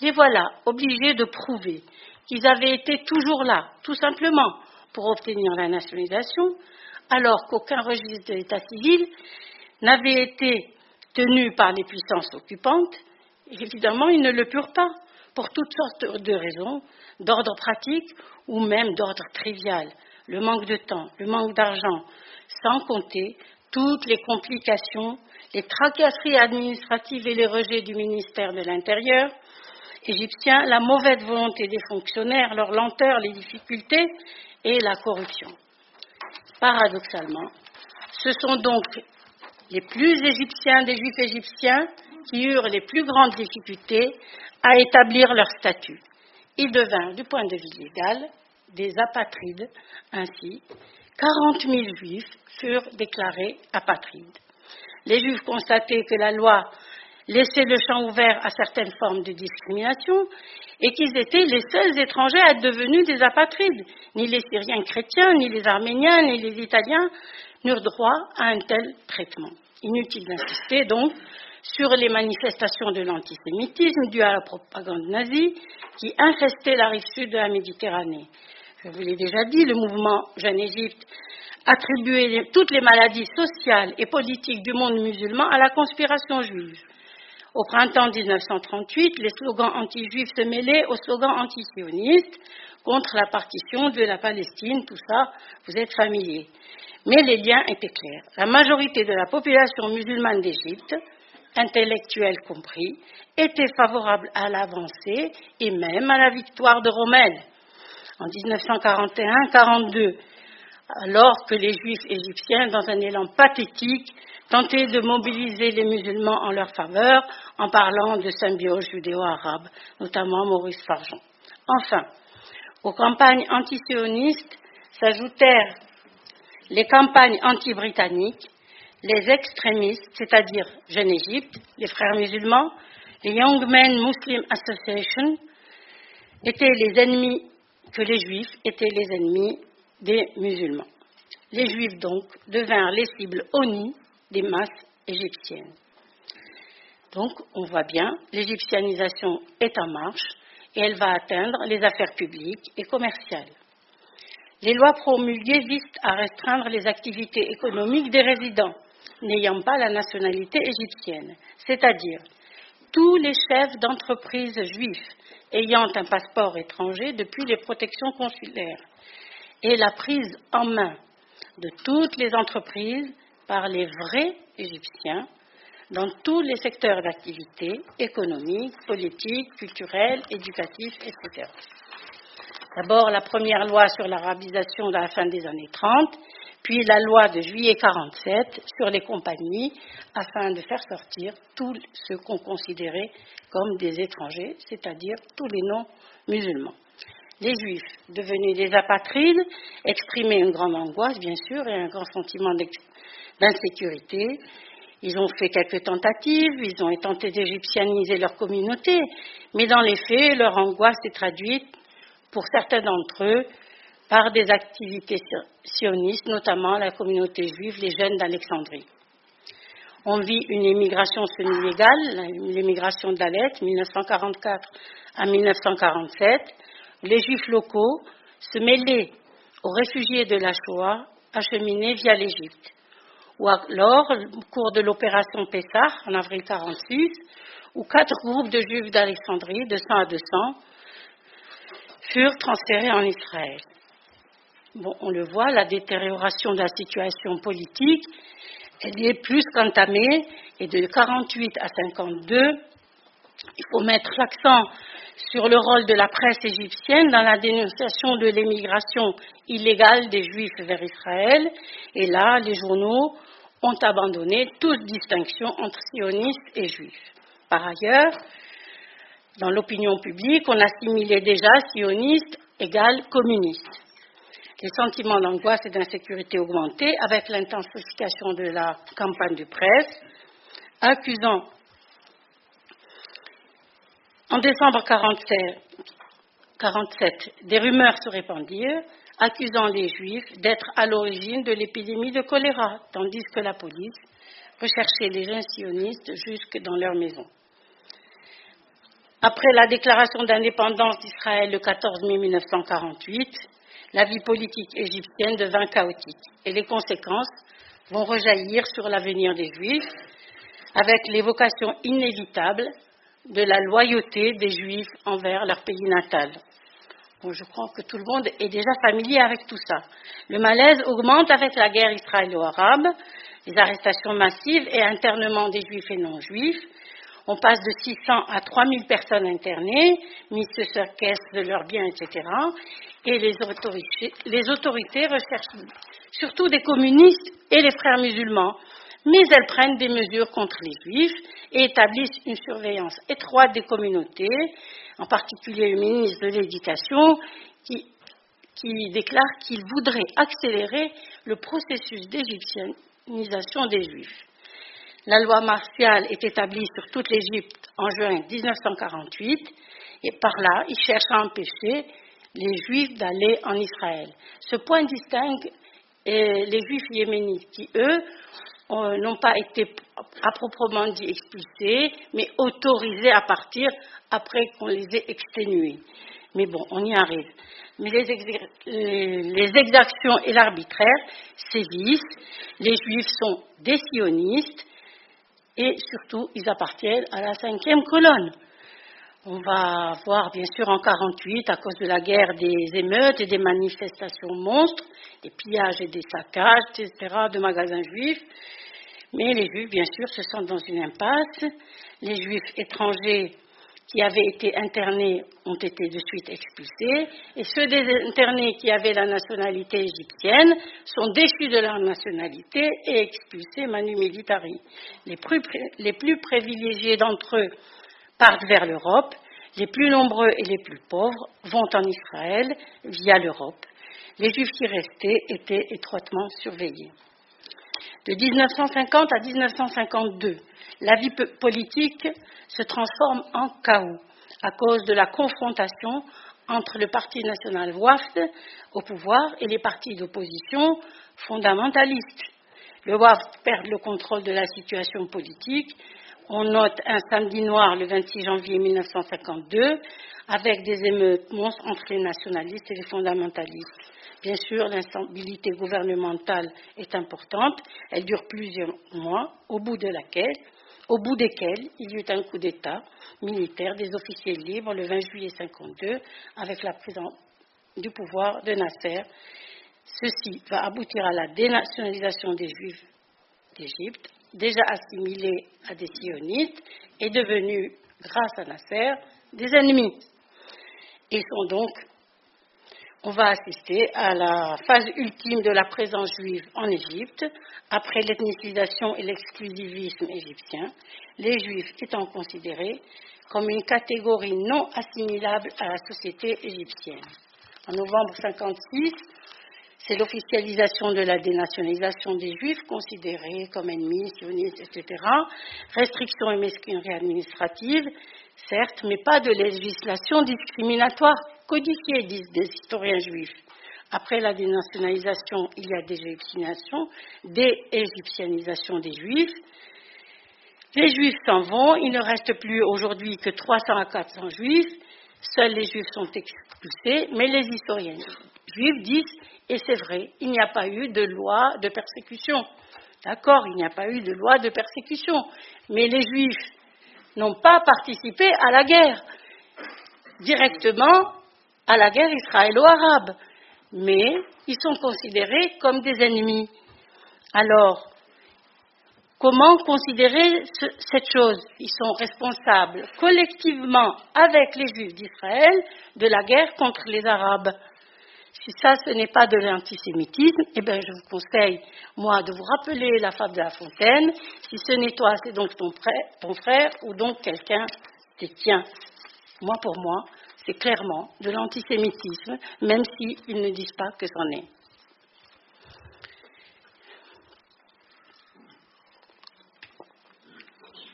Les voilà obligés de prouver qu'ils avaient été toujours là, tout simplement, pour obtenir la nationalisation, alors qu'aucun registre de l'état civil n'avait été tenu par les puissances occupantes. Évidemment, ils ne le purent pas, pour toutes sortes de raisons, d'ordre pratique ou même d'ordre trivial, le manque de temps, le manque d'argent, sans compter toutes les complications, les tracasseries administratives et les rejets du ministère de l'Intérieur égyptien, la mauvaise volonté des fonctionnaires, leur lenteur, les difficultés et la corruption. Paradoxalement, ce sont donc les plus égyptiens des Juifs égyptiens qui eurent les plus grandes difficultés à établir leur statut. Ils devinrent, du point de vue légal, des apatrides. Ainsi, 40 000 Juifs furent déclarés apatrides. Les Juifs constataient que la loi laissait le champ ouvert à certaines formes de discrimination et qu'ils étaient les seuls étrangers à être devenus des apatrides. Ni les Syriens chrétiens, ni les Arméniens, ni les Italiens n'eurent droit à un tel traitement. Inutile d'insister donc sur les manifestations de l'antisémitisme dues à la propagande nazie qui infestait la rive sud de la Méditerranée. Je vous l'ai déjà dit, le mouvement Jeune Égypte attribuait toutes les maladies sociales et politiques du monde musulman à la conspiration juive. Au printemps 1938, les slogans anti-juifs se mêlaient aux slogans anti-sionistes contre la partition de la Palestine, tout ça, vous êtes familiers. Mais les liens étaient clairs. La majorité de la population musulmane d'Égypte, intellectuelle compris, était favorable à l'avancée et même à la victoire de Rommel en 1941-42, alors que les Juifs égyptiens, dans un élan pathétique, tentaient de mobiliser les musulmans en leur faveur en parlant de symbiose judéo-arabe, notamment Maurice Farjon. Enfin, aux campagnes antisionistes s'ajoutèrent les campagnes anti-britanniques, les extrémistes, c'est-à-dire Jeune Égypte, les frères musulmans, les Young Men Muslim Association, étaient les ennemis, que les Juifs étaient les ennemis des musulmans. Les Juifs, donc, devinrent les cibles honnies des masses égyptiennes. Donc, on voit bien, l'égyptianisation est en marche et elle va atteindre les affaires publiques et commerciales. Les lois promulguées visent à restreindre les activités économiques des résidents n'ayant pas la nationalité égyptienne, c'est-à-dire tous les chefs d'entreprises juifs ayant un passeport étranger depuis les protections consulaires et la prise en main de toutes les entreprises par les vrais Égyptiens dans tous les secteurs d'activité économique, politique, culturelle, éducatif, etc. D'abord, la première loi sur l'arabisation à la fin des années 30, puis la loi de juillet 47 sur les compagnies, afin de faire sortir tous ceux qu'on considérait comme des étrangers, c'est-à-dire tous les non-musulmans. Les Juifs, devenus des apatrides, exprimaient une grande angoisse, bien sûr, et un grand sentiment d'insécurité. Ils ont fait quelques tentatives, ils ont tenté d'égyptianiser leur communauté, mais dans les faits, leur angoisse s'est traduite, pour certains d'entre eux, par des activités sionistes, notamment la communauté juive, les jeunes d'Alexandrie. On vit une émigration semi-légale, l'émigration d'Alet, 1944 à 1947. Les Juifs locaux se mêlaient aux réfugiés de la Shoah acheminés via l'Égypte. Ou alors, au cours de l'opération Pessah, en avril 1946, où 4 groupes de Juifs d'Alexandrie, de 100 à 200, furent transférés en Israël. Bon, on le voit, la détérioration de la situation politique, elle est plus qu'entamée, et de 1948 à 1952, il faut mettre l'accent sur le rôle de la presse égyptienne dans la dénonciation de l'émigration illégale des Juifs vers Israël, et là, les journaux ont abandonné toute distinction entre sionistes et Juifs. Par ailleurs, dans l'opinion publique, on assimilait déjà sioniste égale communiste. Les sentiments d'angoisse et d'insécurité augmentaient avec l'intensification de la campagne de presse, accusant, en décembre 1947, des rumeurs se répandirent, accusant les Juifs d'être à l'origine de l'épidémie de choléra, tandis que la police recherchait les jeunes sionistes jusque dans leur maison. Après la déclaration d'indépendance d'Israël le 14 mai 1948, la vie politique égyptienne devint chaotique et les conséquences vont rejaillir sur l'avenir des Juifs avec l'évocation inévitable de la loyauté des Juifs envers leur pays natal. Bon, je crois que tout le monde est déjà familier avec tout ça. Le malaise augmente avec la guerre israélo-arabe, les arrestations massives et internements des Juifs et non-Juifs. On passe de 600 à 3000 personnes internées, mises sur caisse de leurs biens, etc. Et les autorités recherchent surtout des communistes et les frères musulmans, mais elles prennent des mesures contre les Juifs et établissent une surveillance étroite des communautés, en particulier le ministre de l'Éducation, qui déclare qu'il voudrait accélérer le processus d'égyptianisation des Juifs. La loi martiale est établie sur toute l'Égypte en juin 1948 et par là, il cherche à empêcher les Juifs d'aller en Israël. Ce point distingue les Juifs yéménites qui, eux, n'ont pas été à proprement dit expulsés, mais autorisés à partir après qu'on les ait exténués. Mais bon, on y arrive. Mais les exactions et l'arbitraire sévissent, les Juifs sont des sionistes et surtout, ils appartiennent à la 5e colonne. On va voir, bien sûr, en 1948, à cause de la guerre, des émeutes et des manifestations monstres, des pillages et des saccages, etc., de magasins juifs. Mais les Juifs, bien sûr, se sentent dans une impasse. Les Juifs étrangers qui avaient été internés ont été de suite expulsés. Et ceux des internés qui avaient la nationalité égyptienne sont déchus de leur nationalité et expulsés manu militari. Les plus privilégiés d'entre eux partent vers l'Europe, les plus nombreux et les plus pauvres vont en Israël via l'Europe. Les Juifs qui restaient étaient étroitement surveillés. De 1950 à 1952, la vie politique se transforme en chaos à cause de la confrontation entre le Parti national Wafd au pouvoir et les partis d'opposition fondamentalistes. Le Wafd perd le contrôle de la situation politique. On note un samedi noir le 26 janvier 1952 avec des émeutes monstres entre les nationalistes et les fondamentalistes. Bien sûr, l'instabilité gouvernementale est importante. Elle dure plusieurs mois, au bout desquels il y eut un coup d'État militaire des officiers libres le 20 juillet 1952 avec la prise du pouvoir de Nasser. Ceci va aboutir à la dénationalisation des Juifs d'Égypte, déjà assimilés à des sionistes et devenus, grâce à Nasser, des ennemis. Et on va assister à la phase ultime de la présence juive en Égypte, après l'ethnicisation et l'exclusivisme égyptien, les Juifs étant considérés comme une catégorie non assimilable à la société égyptienne. En novembre 1956, c'est l'officialisation de la dénationalisation des Juifs, considérés comme ennemis, sionistes, etc. Restrictions et mesquineries administratives, certes, mais pas de législation discriminatoire codifiée, disent des historiens juifs. Après la dénationalisation, il y a déégyptianisation des Juifs. Les Juifs s'en vont, il ne reste plus aujourd'hui que 300 à 400 Juifs. Seuls les Juifs sont expulsés, mais les historiens juifs disent, et c'est vrai, il n'y a pas eu de loi de persécution. D'accord, il n'y a pas eu de loi de persécution, mais les Juifs n'ont pas participé à la guerre, directement à la guerre israélo-arabe, mais ils sont considérés comme des ennemis. Alors, comment considérer cette chose? Ils sont responsables collectivement avec les Juifs d'Israël de la guerre contre les Arabes. Si ça, ce n'est pas de l'antisémitisme, eh bien, je vous conseille, moi, de vous rappeler la fable de La Fontaine. Si ce n'est toi, c'est donc ton frère ou donc quelqu'un des tiens. Moi, pour moi, c'est clairement de l'antisémitisme, même s'ils ne disent pas que c'en est.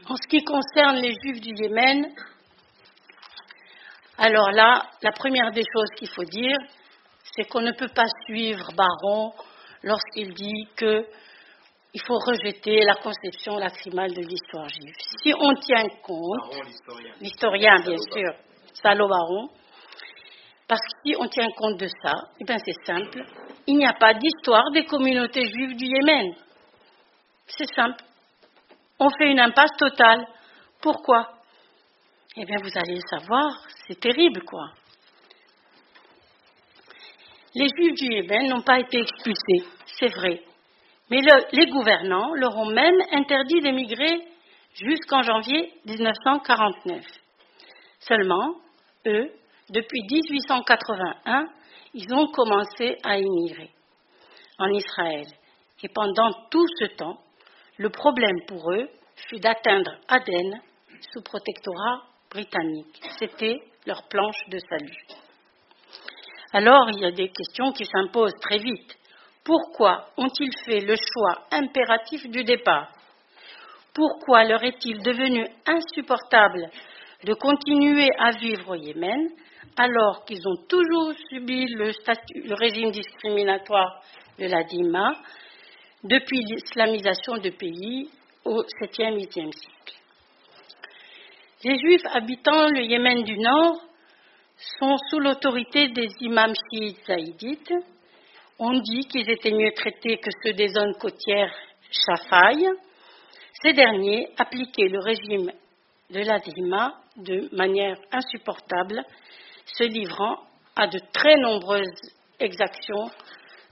En ce qui concerne les Juifs du Yémen, alors là, la première des choses qu'il faut dire, c'est qu'on ne peut pas suivre Baron lorsqu'il dit qu'il faut rejeter la conception lacrymale de l'histoire juive. Si on tient compte, Baron, l'historien bien sûr, Salo Baron, parce que si on tient compte de ça, eh bien c'est simple, il n'y a pas d'histoire des communautés juives du Yémen. C'est simple. On fait une impasse totale. Pourquoi? Eh bien, vous allez le savoir, c'est terrible, quoi. Les Juifs du Yémen n'ont pas été expulsés, c'est vrai. Mais les gouvernants leur ont même interdit d'émigrer jusqu'en janvier 1949. Seulement, eux, depuis 1881, ils ont commencé à émigrer en Israël. Et pendant tout ce temps, le problème pour eux fut d'atteindre Aden sous protectorat britannique. C'était leur planche de salut. Alors, il y a des questions qui s'imposent très vite. Pourquoi ont-ils fait le choix impératif du départ? Pourquoi leur est-il devenu insupportable de continuer à vivre au Yémen alors qu'ils ont toujours subi le régime discriminatoire de la Dima depuis l'islamisation du pays au 7e, 8e siècle? Les Juifs habitant le Yémen du Nord sont sous l'autorité des imams chiites zaïdites. On dit qu'ils étaient mieux traités que ceux des zones côtières Shafaï. Ces derniers appliquaient le régime de la Dima de manière insupportable, se livrant à de très nombreuses exactions,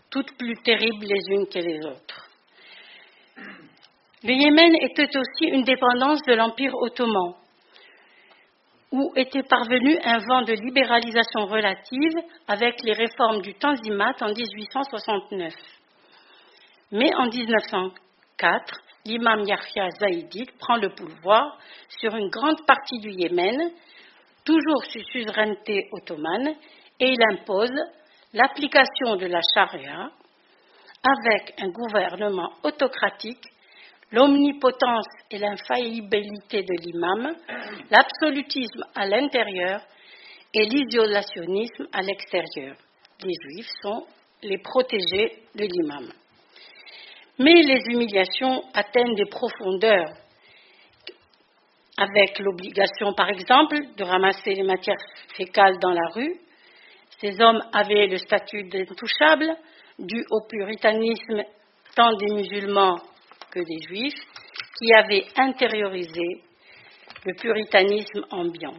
toutes plus terribles les unes que les autres. Le Yémen était aussi une dépendance de l'Empire ottoman, où était parvenu un vent de libéralisation relative avec les réformes du Tanzimat en 1869. Mais en 1904, l'imam Yahya Zaïdite prend le pouvoir sur une grande partie du Yémen, toujours sous suzeraineté ottomane, et il impose l'application de la charia avec un gouvernement autocratique, l'omnipotence et l'infaillibilité de l'imam, l'absolutisme à l'intérieur et l'isolationnisme à l'extérieur. Les Juifs sont les protégés de l'imam. Mais les humiliations atteignent des profondeurs, avec l'obligation, par exemple, de ramasser les matières fécales dans la rue. Ces hommes avaient le statut d'intouchables, dû au puritanisme tant des musulmans que des juifs, qui avaient intériorisé le puritanisme ambiant.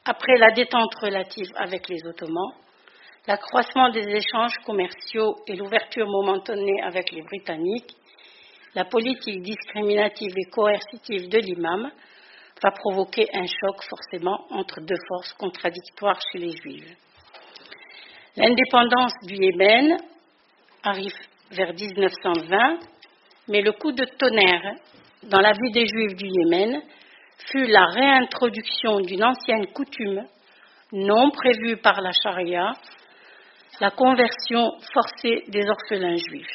Après la détente relative avec les Ottomans, l'accroissement des échanges commerciaux et l'ouverture momentanée avec les Britanniques, la politique discriminative et coercitive de l'imam va provoquer un choc forcément entre deux forces contradictoires chez les Juifs. L'indépendance du Yémen arrive vers 1920, mais le coup de tonnerre dans la vie des Juifs du Yémen fut la réintroduction d'une ancienne coutume non prévue par la charia, la conversion forcée des orphelins juifs.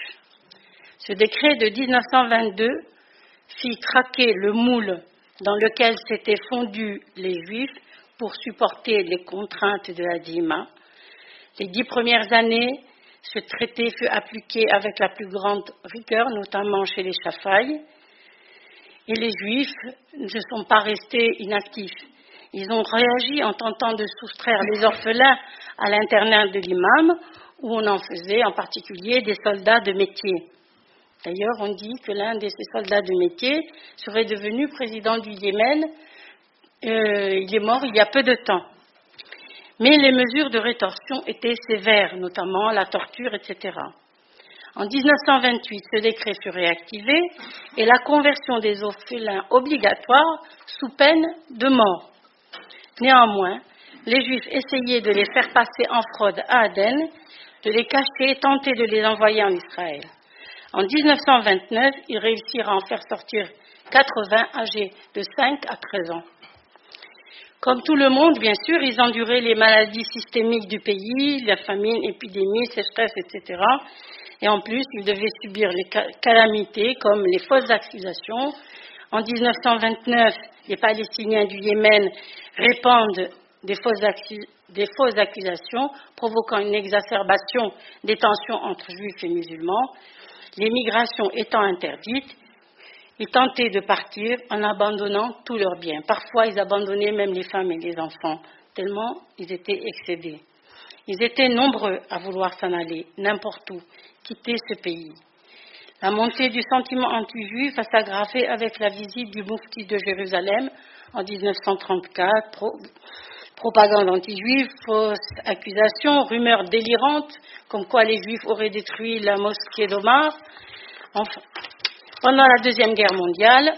Ce décret de 1922 fit craquer le moule dans lequel s'étaient fondus les Juifs pour supporter les contraintes de la Dima. Les 10 premières années, ce traité fut appliqué avec la plus grande rigueur, notamment chez les Shafaï. Et les Juifs ne sont pas restés inactifs. Ils ont réagi en tentant de soustraire les orphelins à l'internat de l'imam, où on en faisait en particulier des soldats de métier. D'ailleurs, on dit que l'un de ces soldats de métier serait devenu président du Yémen. Il est mort il y a peu de temps. Mais les mesures de rétorsion étaient sévères, notamment la torture, etc. En 1928, ce décret fut réactivé et la conversion des orphelins obligatoire sous peine de mort. Néanmoins, les Juifs essayaient de les faire passer en fraude à Aden, de les cacher et tenter de les envoyer en Israël. En 1929, ils réussirent à en faire sortir 80 âgés de 5 à 13 ans. Comme tout le monde, bien sûr, ils enduraient les maladies systémiques du pays, la famine, épidémie, sécheresse, etc. Et en plus, ils devaient subir les calamités comme les fausses accusations. En 1929, les Palestiniens du Yémen répandent des fausses accusations, provoquant une exacerbation des tensions entre juifs et musulmans. L'émigration étant interdite, ils tentaient de partir en abandonnant tous leurs biens. Parfois, ils abandonnaient même les femmes et les enfants, tellement ils étaient excédés. Ils étaient nombreux à vouloir s'en aller, n'importe où, quitter ce pays. La montée du sentiment anti-juif va s'aggraver avec la visite du Moufti de Jérusalem en 1934, propagande anti-juive, fausses accusations, rumeurs délirantes, comme quoi les Juifs auraient détruit la mosquée d'Omar. Enfin, pendant la Deuxième Guerre mondiale,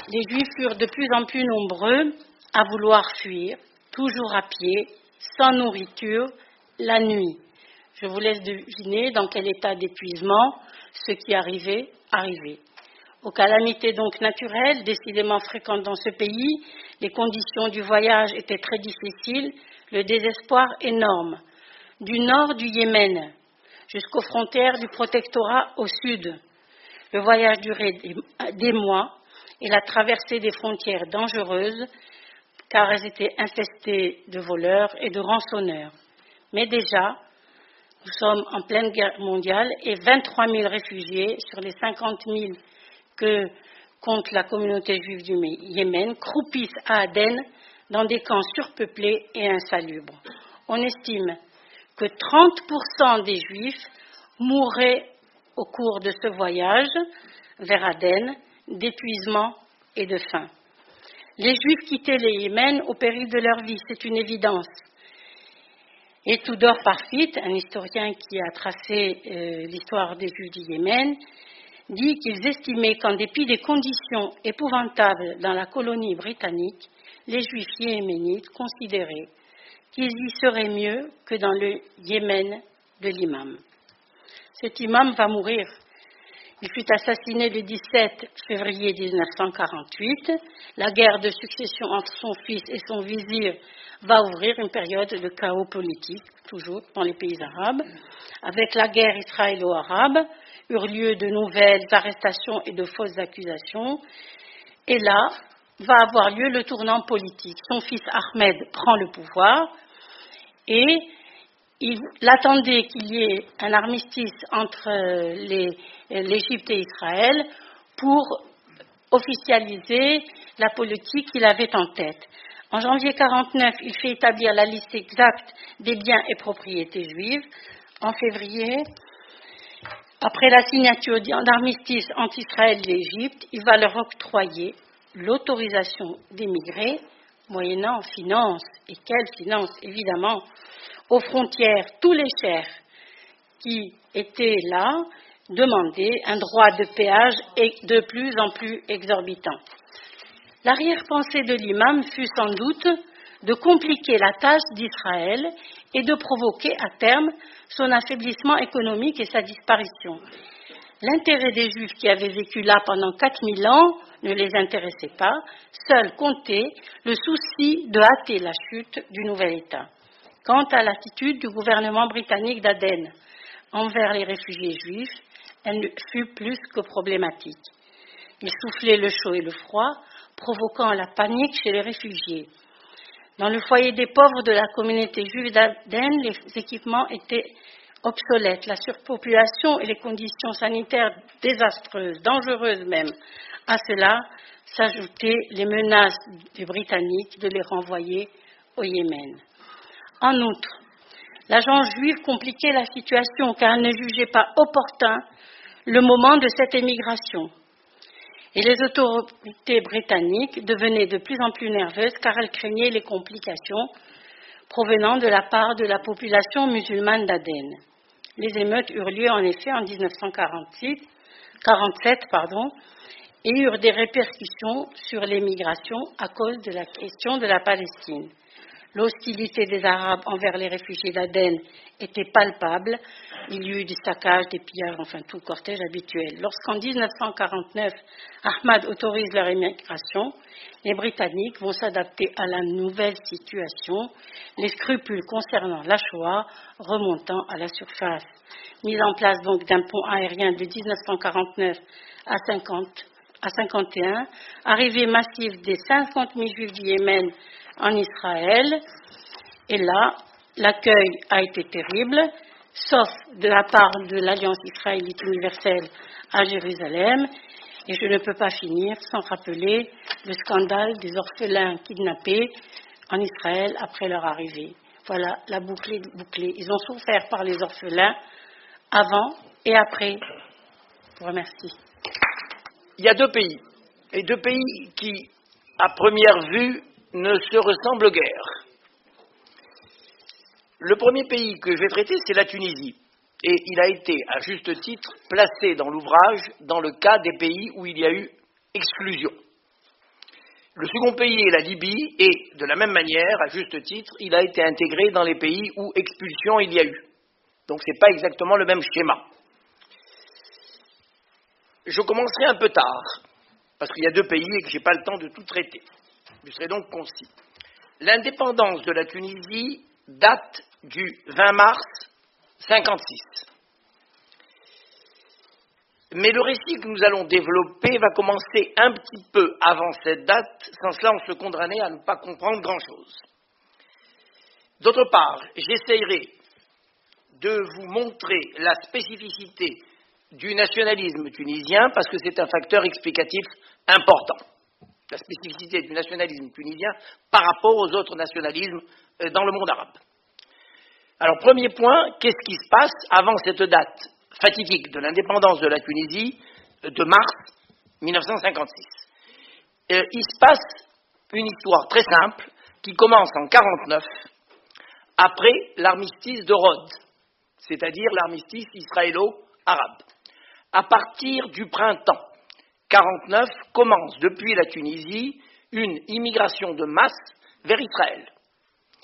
les Juifs furent de plus en plus nombreux à vouloir fuir, toujours à pied, sans nourriture, la nuit. Je vous laisse deviner dans quel état d'épuisement ce qui arrivait. Aux calamités donc naturelles, décidément fréquentes dans ce pays, les conditions du voyage étaient très difficiles, le désespoir énorme. Du nord du Yémen jusqu'aux frontières du protectorat au sud, Le voyage durait des mois et la traversée des frontières dangereuses car elles étaient infestées de voleurs et de rançonneurs. Mais déjà, nous sommes en pleine guerre mondiale et 23 000 réfugiés sur les 50 000 que compte la communauté juive du Yémen croupissent à Aden dans des camps surpeuplés et insalubres. On estime que 30% des Juifs mourraient au cours de ce voyage vers Aden d'épuisement et de faim. Les Juifs quittaient le Yémen au péril de leur vie, c'est une évidence. Et Tudor Parfit, un historien qui a tracé l'histoire des Juifs du Yémen, dit qu'ils estimaient qu'en dépit des conditions épouvantables dans la colonie britannique, les Juifs yéménites considéraient qu'ils y seraient mieux que dans le Yémen de l'imam. Cet imam va mourir. Il fut assassiné le 17 février 1948. La guerre de succession entre son fils et son vizir va ouvrir une période de chaos politique, toujours dans les pays arabes. Avec la guerre israélo-arabe, eurent lieu de nouvelles arrestations et de fausses accusations. Et là, va avoir lieu le tournant politique. Son fils Ahmed prend le pouvoir et il attendait qu'il y ait un armistice entre l'Égypte et Israël pour officialiser la politique qu'il avait en tête. En janvier 1949, il fait établir la liste exacte des biens et propriétés juives. En février, après la signature d'armistice entre Israël et l'Égypte, il va leur octroyer l'autorisation d'émigrer, moyennant finances, et quelles finances, évidemment, aux frontières, tous les chers qui étaient là demandaient un droit de péage de plus en plus exorbitant. L'arrière-pensée de l'imam fut sans doute de compliquer la tâche d'Israël et de provoquer à terme son affaiblissement économique et sa disparition. L'intérêt des Juifs qui avaient vécu là pendant 4000 ans ne les intéressait pas, seul comptait le souci de hâter la chute du nouvel État. Quant à l'attitude du gouvernement britannique d'Aden envers les réfugiés juifs, elle fut plus que problématique. Il soufflait le chaud et le froid, provoquant la panique chez les réfugiés. Dans le foyer des pauvres de la communauté juive d'Aden, les équipements étaient obsolètes. La surpopulation et les conditions sanitaires désastreuses, dangereuses même. À cela s'ajoutaient les menaces des Britanniques de les renvoyer au Yémen. En outre, l'agence juive compliquait la situation car elle ne jugeait pas opportun le moment de cette émigration. Et les autorités britanniques devenaient de plus en plus nerveuses car elles craignaient les complications provenant de la part de la population musulmane d'Aden. Les émeutes eurent lieu en effet en 1947 et eurent des répercussions sur l'émigration à cause de la question de la Palestine. L'hostilité des Arabes envers les réfugiés d'Aden était palpable. Il y eut du saccage, des pillages, enfin tout cortège habituel. Lorsqu'en 1949, Ahmad autorise leur émigration, les Britanniques vont s'adapter à la nouvelle situation, les scrupules concernant la Shoah remontant à la surface. Mise en place donc d'un pont aérien de 1949 à 51, arrivée massive des 50 000 Juifs du Yémen en Israël, et là, l'accueil a été terrible, sauf de la part de l'Alliance israélite universelle à Jérusalem, et je ne peux pas finir sans rappeler le scandale des orphelins kidnappés en Israël après leur arrivée. Voilà, la boucle est bouclée. Ils ont souffert par les orphelins avant et après. Je vous remercie. Il y a deux pays, et deux pays qui, à première vue, ne se ressemblent guère. Le premier pays que je vais traiter, c'est la Tunisie. Et il a été, à juste titre, placé dans l'ouvrage dans le cas des pays où il y a eu exclusion. Le second pays est la Libye, et de la même manière, à juste titre, il a été intégré dans les pays où expulsion il y a eu. Donc ce n'est pas exactement le même schéma. Je commencerai un peu tard, parce qu'il y a deux pays et que je n'ai pas le temps de tout traiter. Je serai donc concis. L'indépendance de la Tunisie date du 20 mars 1956. Mais le récit que nous allons développer va commencer un petit peu avant cette date, sans cela on se condamnait à ne pas comprendre grand-chose. D'autre part, j'essayerai de vous montrer la spécificité du nationalisme tunisien, parce que c'est un facteur explicatif important. La spécificité du nationalisme tunisien par rapport aux autres nationalismes dans le monde arabe. Alors, premier point, qu'est-ce qui se passe avant cette date fatidique de l'indépendance de la Tunisie de mars 1956 ? Il se passe une histoire très simple qui commence en 1949, après l'armistice de Rhodes, c'est-à-dire l'armistice israélo-arabe. À partir du printemps 1949, commence depuis la Tunisie une immigration de masse vers Israël,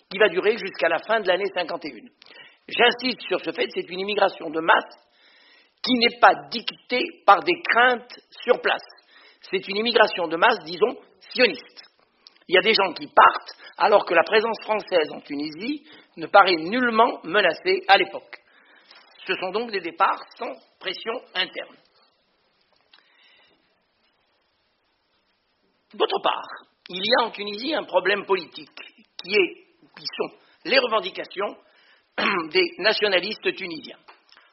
qui va durer jusqu'à la fin de l'année 51. J'insiste sur ce fait, c'est une immigration de masse qui n'est pas dictée par des craintes sur place. C'est une immigration de masse, disons, sioniste. Il y a des gens qui partent alors que la présence française en Tunisie ne paraît nullement menacée à l'époque. Ce sont donc des départs sans pression interne. D'autre part, il y a en Tunisie un problème politique qui sont les revendications des nationalistes tunisiens.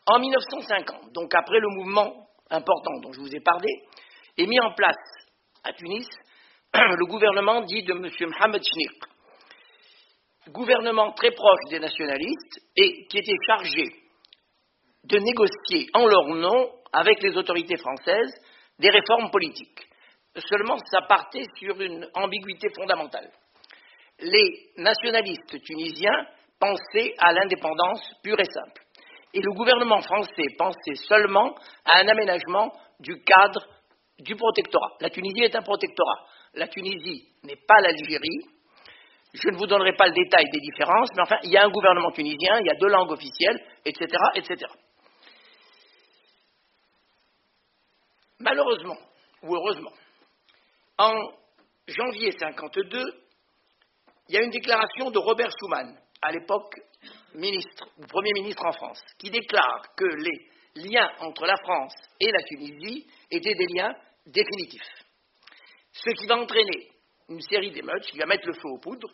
En 1950, donc après le mouvement important dont je vous ai parlé, est mis en place à Tunis le gouvernement dit de M. Mohamed Chniq, gouvernement très proche des nationalistes et qui était chargé de négocier en leur nom avec les autorités françaises des réformes politiques. Seulement, ça partait sur une ambiguïté fondamentale. Les nationalistes tunisiens pensaient à l'indépendance pure et simple. Et le gouvernement français pensait seulement à un aménagement du cadre du protectorat. La Tunisie est un protectorat. La Tunisie n'est pas l'Algérie. Je ne vous donnerai pas le détail des différences, mais enfin, il y a un gouvernement tunisien, il y a 2 langues officielles, etc., etc. Malheureusement, ou heureusement, en janvier 1952, il y a une déclaration de Robert Schuman, à l'époque Premier ministre en France, qui déclare que les liens entre la France et la Tunisie étaient des liens définitifs. Ce qui va entraîner une série d'émeutes, qui va mettre le feu aux poudres,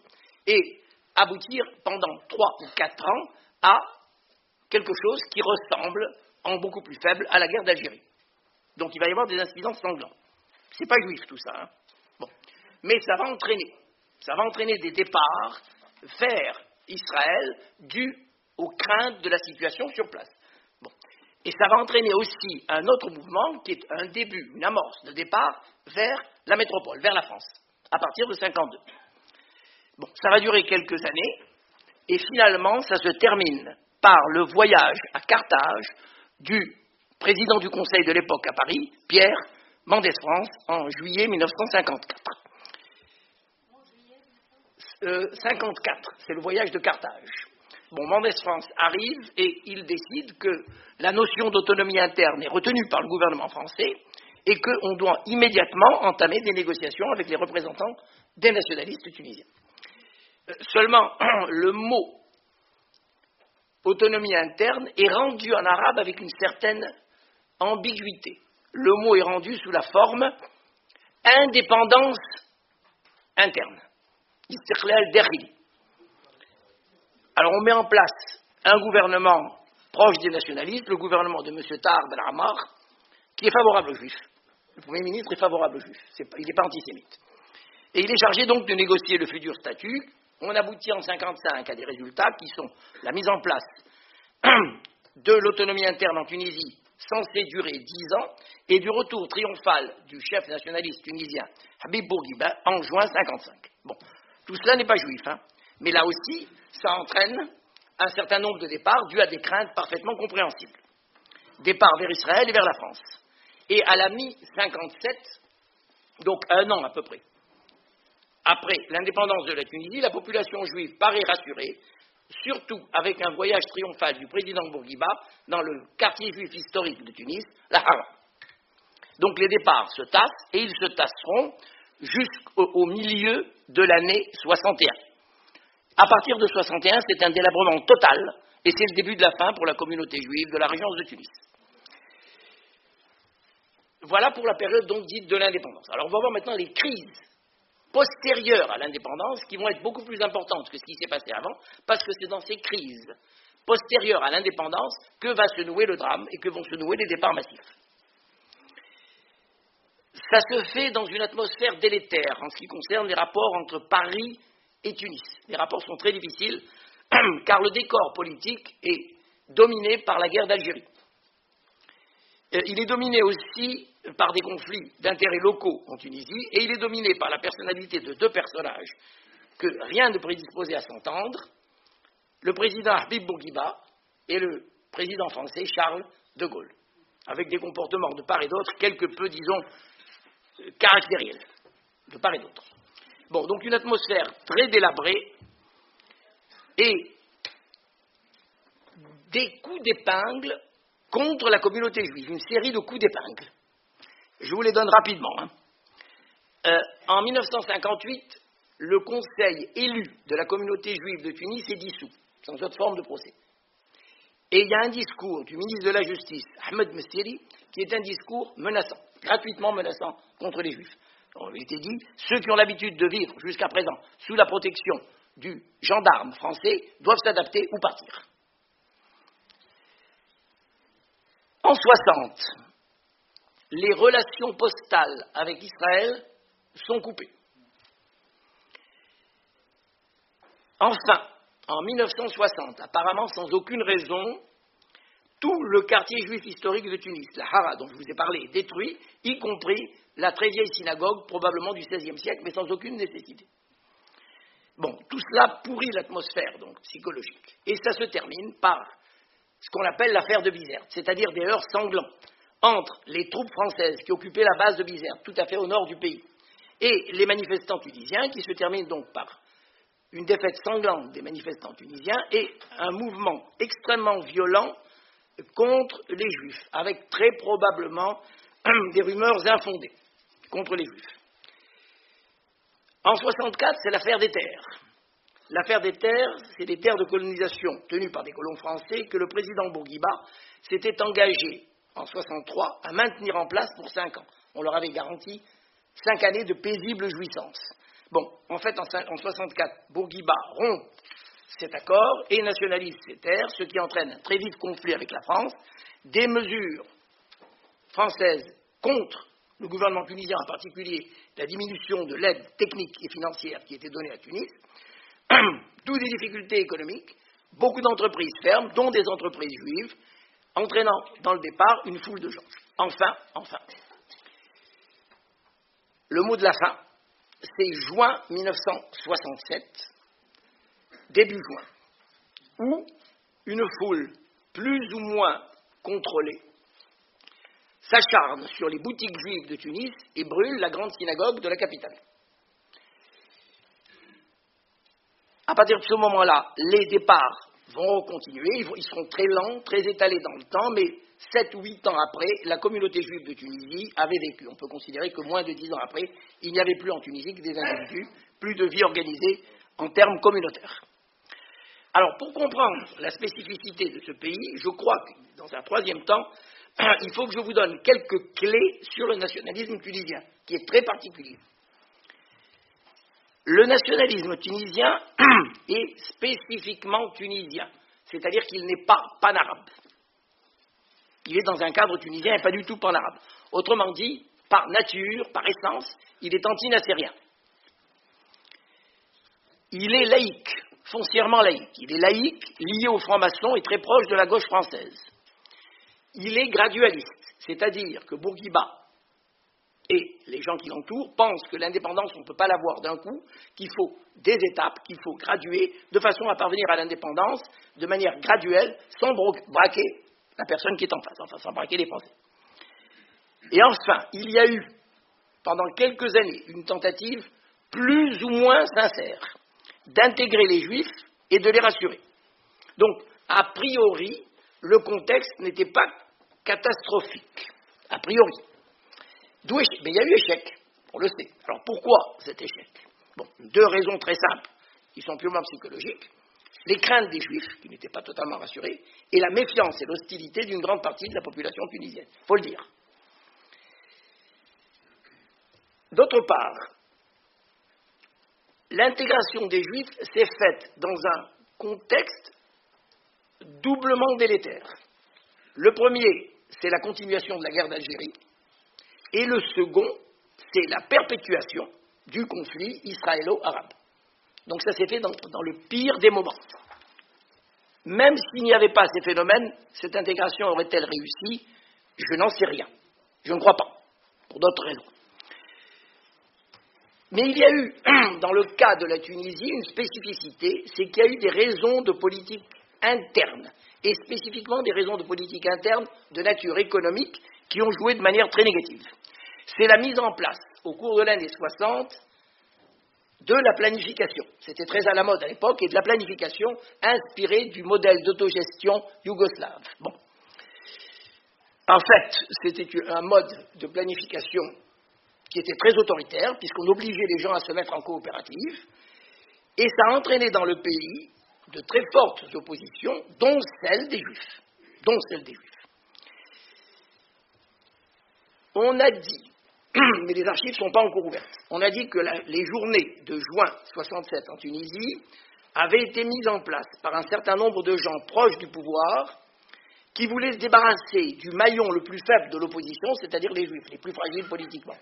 et aboutir pendant 3 ou 4 ans à quelque chose qui ressemble, en beaucoup plus faible, à la guerre d'Algérie. Donc il va y avoir des incidents sanglants. C'est pas juif tout ça, hein. Bon. Mais ça va entraîner des départs vers Israël dus aux craintes de la situation sur place. Bon. Et ça va entraîner aussi un autre mouvement qui est un début, une amorce de départ vers la métropole, vers la France, à partir de 1952. Bon, ça va durer quelques années, et finalement, ça se termine par le voyage à Carthage du président du Conseil de l'époque à Paris, Pierre Mendès France, en juillet 1954. 54, c'est le voyage de Carthage. Bon, Mendès France arrive et il décide que la notion d'autonomie interne est retenue par le gouvernement français et qu'on doit immédiatement entamer des négociations avec les représentants des nationalistes tunisiens. Seulement, le mot autonomie interne est rendu en arabe avec une certaine ambiguïté. Le mot est rendu sous la forme indépendance interne. Istiqlal dakhili. Alors on met en place un gouvernement proche des nationalistes, le gouvernement de M. Tahar Ben-Ammar, qui est favorable aux juifs. Le Premier ministre est favorable aux juifs, il n'est pas antisémite. Et il est chargé donc de négocier le futur statut. On aboutit en 1955 à des résultats qui sont la mise en place de l'autonomie interne en Tunisie, censée durer 10 ans, et du retour triomphal du chef nationaliste tunisien Habib Bourguiba en juin 1955. Bon, tout cela n'est pas juif, hein, mais là aussi, ça entraîne un certain nombre de départs dus à des craintes parfaitement compréhensibles. Départ vers Israël et vers la France. Et à la mi-57, donc 1 an à peu près, après l'indépendance de la Tunisie, la population juive paraît rassurée, surtout avec un voyage triomphal du président Bourguiba dans le quartier juif historique de Tunis, la Hara. Donc les départs se tassent, et ils se tasseront jusqu'au milieu de l'année 61. À partir de 61, c'est un délabrement total, et c'est le début de la fin pour la communauté juive de la région de Tunis. Voilà pour la période donc dite de l'indépendance. Alors on va voir maintenant les crises postérieures à l'indépendance qui vont être beaucoup plus importantes que ce qui s'est passé avant, parce que c'est dans ces crises postérieures à l'indépendance que va se nouer le drame et que vont se nouer les départs massifs. Ça se fait dans une atmosphère délétère en ce qui concerne les rapports entre Paris et Tunis. Les rapports sont très difficiles car le décor politique est dominé par la guerre d'Algérie. Il est dominé aussi par des conflits d'intérêts locaux en Tunisie et il est dominé par la personnalité de deux personnages que rien ne prédisposait à s'entendre, le président Habib Bourguiba et le président français Charles de Gaulle, avec des comportements de part et d'autre quelque peu, disons, caractériels, de part et d'autre. Bon, donc une atmosphère très délabrée et des coups d'épingle contre la communauté juive, une série de coups d'épingle. Je vous les donne rapidement. En 1958, le conseil élu de la communauté juive de Tunis est dissous, sans autre forme de procès. Et il y a un discours du ministre de la Justice, Ahmed Messiri, qui est un discours menaçant, gratuitement menaçant contre les Juifs. On lui était dit, ceux qui ont l'habitude de vivre jusqu'à présent sous la protection du gendarme français doivent s'adapter ou partir. En 60, les relations postales avec Israël sont coupées. Enfin, en 1960, apparemment sans aucune raison, tout le quartier juif historique de Tunis, la Hara dont je vous ai parlé, est détruit, y compris la très vieille synagogue, probablement du XVIe siècle, mais sans aucune nécessité. Bon, tout cela pourrit l'atmosphère donc psychologique. Et ça se termine par ce qu'on appelle l'affaire de Bizerte, c'est-à-dire des heurts sanglants entre les troupes françaises qui occupaient la base de Bizerte, tout à fait au nord du pays, et les manifestants tunisiens, qui se terminent donc par une défaite sanglante des manifestants tunisiens et un mouvement extrêmement violent contre les Juifs, avec très probablement des rumeurs infondées contre les Juifs. En 1964, c'est l'affaire des terres. L'affaire des terres, c'est des terres de colonisation tenues par des colons français que le président Bourguiba s'était engagé en 1963 à maintenir en place pour 5 ans. On leur avait garanti 5 années de paisible jouissance. Bon, en fait, en 1964, Bourguiba rompt cet accord et nationalise ces terres, ce qui entraîne un très vif conflit avec la France, des mesures françaises contre le gouvernement tunisien, en particulier la diminution de l'aide technique et financière qui était donnée à Tunis, toutes des difficultés économiques, beaucoup d'entreprises ferment, dont des entreprises juives, entraînant dans le départ une foule de gens. Enfin, le mot de la fin, c'est juin 1967, début juin, où une foule plus ou moins contrôlée s'acharne sur les boutiques juives de Tunis et brûle la grande synagogue de la capitale. À partir de ce moment-là, les départs vont continuer, ils seront très lents, très étalés dans le temps, mais 7 ou 8 ans après, la communauté juive de Tunisie avait vécu. On peut considérer que moins de 10 ans après, il n'y avait plus en Tunisie que des individus, plus de vie organisée en termes communautaires. Alors, pour comprendre la spécificité de ce pays, je crois que, dans un troisième temps, il faut que je vous donne quelques clés sur le nationalisme tunisien, qui est très particulier. Le nationalisme tunisien est spécifiquement tunisien, c'est-à-dire qu'il n'est pas panarabe. Il est dans un cadre tunisien et pas du tout panarabe. Autrement dit, par nature, par essence, il est anti-nassérien. Il est laïque, foncièrement laïque. Il est laïque, lié aux francs-maçons et très proche de la gauche française. Il est gradualiste, c'est-à-dire que Bourguiba et les gens qui l'entourent pensent que l'indépendance, on ne peut pas l'avoir d'un coup, qu'il faut des étapes, qu'il faut graduer, de façon à parvenir à l'indépendance de manière graduelle, sans braquer la personne qui est en face, enfin sans braquer les Français. Et enfin, il y a eu, pendant quelques années, une tentative plus ou moins sincère d'intégrer les Juifs et de les rassurer. Donc, a priori, le contexte n'était pas catastrophique, a priori. Mais il y a eu échec, on le sait. Alors pourquoi cet échec? Bon, 2 raisons très simples, qui sont purement psychologiques. Les craintes des Juifs, qui n'étaient pas totalement rassurés, et la méfiance et l'hostilité d'une grande partie de la population tunisienne, il faut le dire. D'autre part, l'intégration des Juifs s'est faite dans un contexte doublement délétère. Le premier, c'est la continuation de la guerre d'Algérie, et le second, c'est la perpétuation du conflit israélo-arabe. Donc ça s'est fait dans le pire des moments. Même s'il n'y avait pas ces phénomènes, cette intégration aurait-elle réussi? Je n'en sais rien. Je ne crois pas, pour d'autres raisons. Mais il y a eu, dans le cas de la Tunisie, une spécificité, c'est qu'il y a eu des raisons de politique interne, et spécifiquement des raisons de politique interne de nature économique qui ont joué de manière très négative. C'est la mise en place, au cours de l'année 60, de la planification. C'était très à la mode à l'époque, et de la planification inspirée du modèle d'autogestion yougoslave. Bon. En fait, c'était un mode de planification qui était très autoritaire, puisqu'on obligeait les gens à se mettre en coopérative, et ça a entraîné dans le pays de très fortes oppositions, dont celle des Juifs. On a dit, mais les archives ne sont pas encore ouvertes, on a dit que les journées de juin 67 en Tunisie avaient été mises en place par un certain nombre de gens proches du pouvoir qui voulaient se débarrasser du maillon le plus faible de l'opposition, c'est-à-dire les Juifs, les plus fragiles politiquement.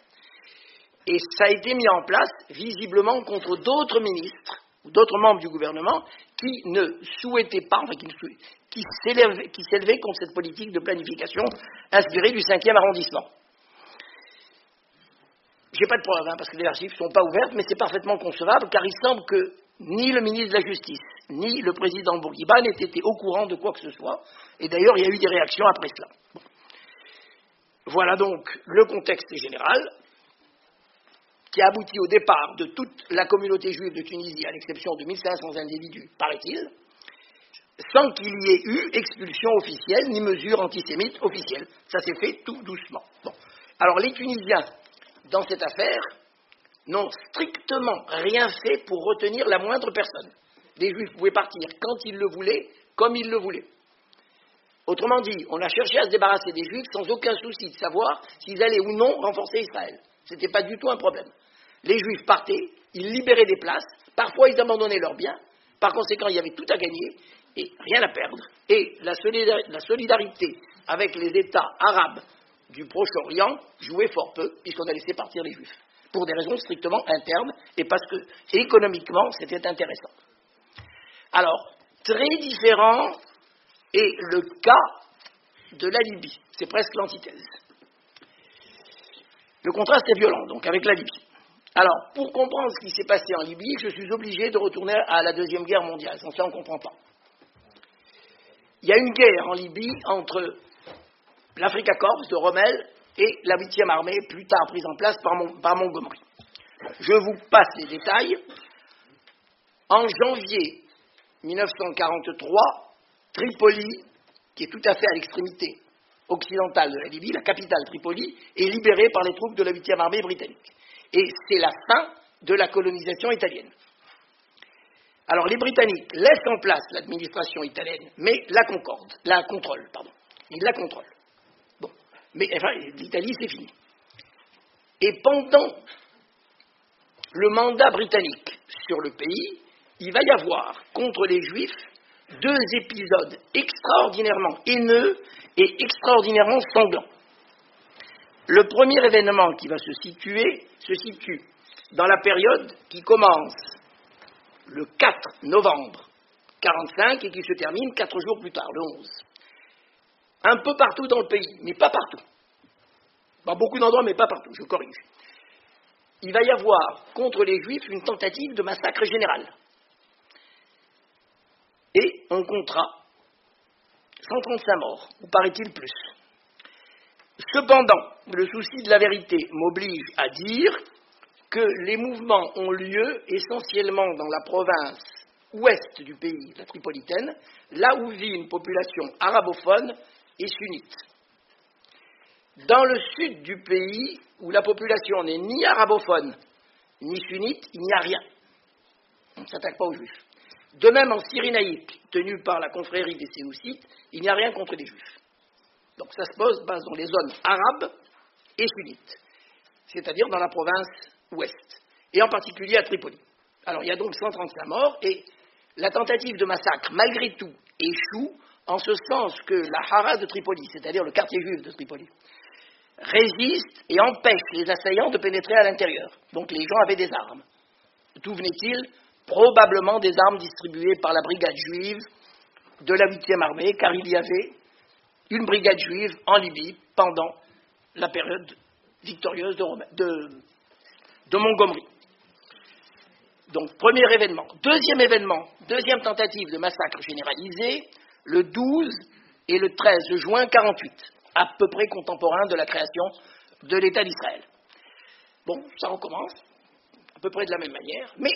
Et ça a été mis en place, visiblement, contre d'autres ministres ou d'autres membres du gouvernement qui ne souhaitaient pas, enfin, qui s'élevaient contre cette politique de planification inspirée du 5e arrondissement. Je n'ai pas de preuve, parce que les archives ne sont pas ouvertes, mais c'est parfaitement concevable, car il semble que ni le ministre de la Justice, ni le président Bourguiba n'aient été au courant de quoi que ce soit, et d'ailleurs, il y a eu des réactions après cela. Bon. Voilà donc le contexte général, qui a abouti au départ de toute la communauté juive de Tunisie, à l'exception de 1500 individus, paraît-il, sans qu'il y ait eu expulsion officielle, ni mesure antisémite officielle. Ça s'est fait tout doucement. Bon. Alors les Tunisiens, dans cette affaire, n'ont strictement rien fait pour retenir la moindre personne. Les Juifs pouvaient partir quand ils le voulaient, comme ils le voulaient. Autrement dit, on a cherché à se débarrasser des Juifs sans aucun souci de savoir s'ils allaient ou non renforcer Israël. Ce n'était pas du tout un problème. Les Juifs partaient, ils libéraient des places, parfois ils abandonnaient leurs biens, par conséquent il y avait tout à gagner et rien à perdre. Et la solidarité avec les États arabes du Proche-Orient jouait fort peu, puisqu'on a laissé partir les Juifs, pour des raisons strictement internes, et parce que économiquement c'était intéressant. Alors, très différent est le cas de la Libye, c'est presque l'antithèse. Le contraste est violent, donc, avec la Libye. Alors, pour comprendre ce qui s'est passé en Libye, je suis obligé de retourner à la Deuxième Guerre mondiale, sans ça on ne comprend pas. Il y a une guerre en Libye entre l'Africa Corps de Rommel et la 8e armée, plus tard prise en place par Montgomery. Je vous passe les détails. En janvier 1943, Tripoli, qui est tout à fait à l'extrémité occidentale de la Libye, la capitale Tripoli, est libérée par les troupes de la 8e armée britannique. Et c'est la fin de la colonisation italienne. Alors les Britanniques laissent en place l'administration italienne, mais la contrôlent. Ils la contrôlent. Bon. Mais enfin, l'Italie, c'est fini. Et pendant le mandat britannique sur le pays, il va y avoir contre les Juifs 2 épisodes extraordinairement haineux et extraordinairement sanglants. Le premier événement qui va se situe dans la période qui commence le 4 novembre 1945 et qui se termine 4 jours plus tard, le 11. Un peu partout dans le pays, mais pas partout. Dans beaucoup d'endroits, mais pas partout, je corrige. Il va y avoir contre les Juifs une tentative de massacre général. Et on comptera 135 morts, ou paraît-il plus. Cependant, le souci de la vérité m'oblige à dire que les mouvements ont lieu essentiellement dans la province ouest du pays, la Tripolitaine, là où vit une population arabophone et sunnite. Dans le sud du pays, où la population n'est ni arabophone ni sunnite, il n'y a rien. On ne s'attaque pas aux Juifs. De même, en Syrie naïque, tenue par la confrérie des Séoussites, il n'y a rien contre les Juifs. Donc ça se base dans les zones arabes et sunnites. c'est-à-dire dans la province ouest, et en particulier à Tripoli. Alors il y a donc 135 morts, et la tentative de massacre, malgré tout, échoue, en ce sens que la Hara de Tripoli, c'est-à-dire le quartier juif de Tripoli, résiste et empêche les assaillants de pénétrer à l'intérieur. Donc les gens avaient des armes. D'où venait-il? Probablement des armes distribuées par la brigade juive de la 8e armée, car il y avait une brigade juive en Libye pendant la période victorieuse de Montgomery. Donc, premier événement. Deuxième événement, deuxième tentative de massacre généralisé, le 12 et le 13 juin 1948, à peu près contemporain de la création de l'État d'Israël. Bon, ça recommence, à peu près de la même manière, mais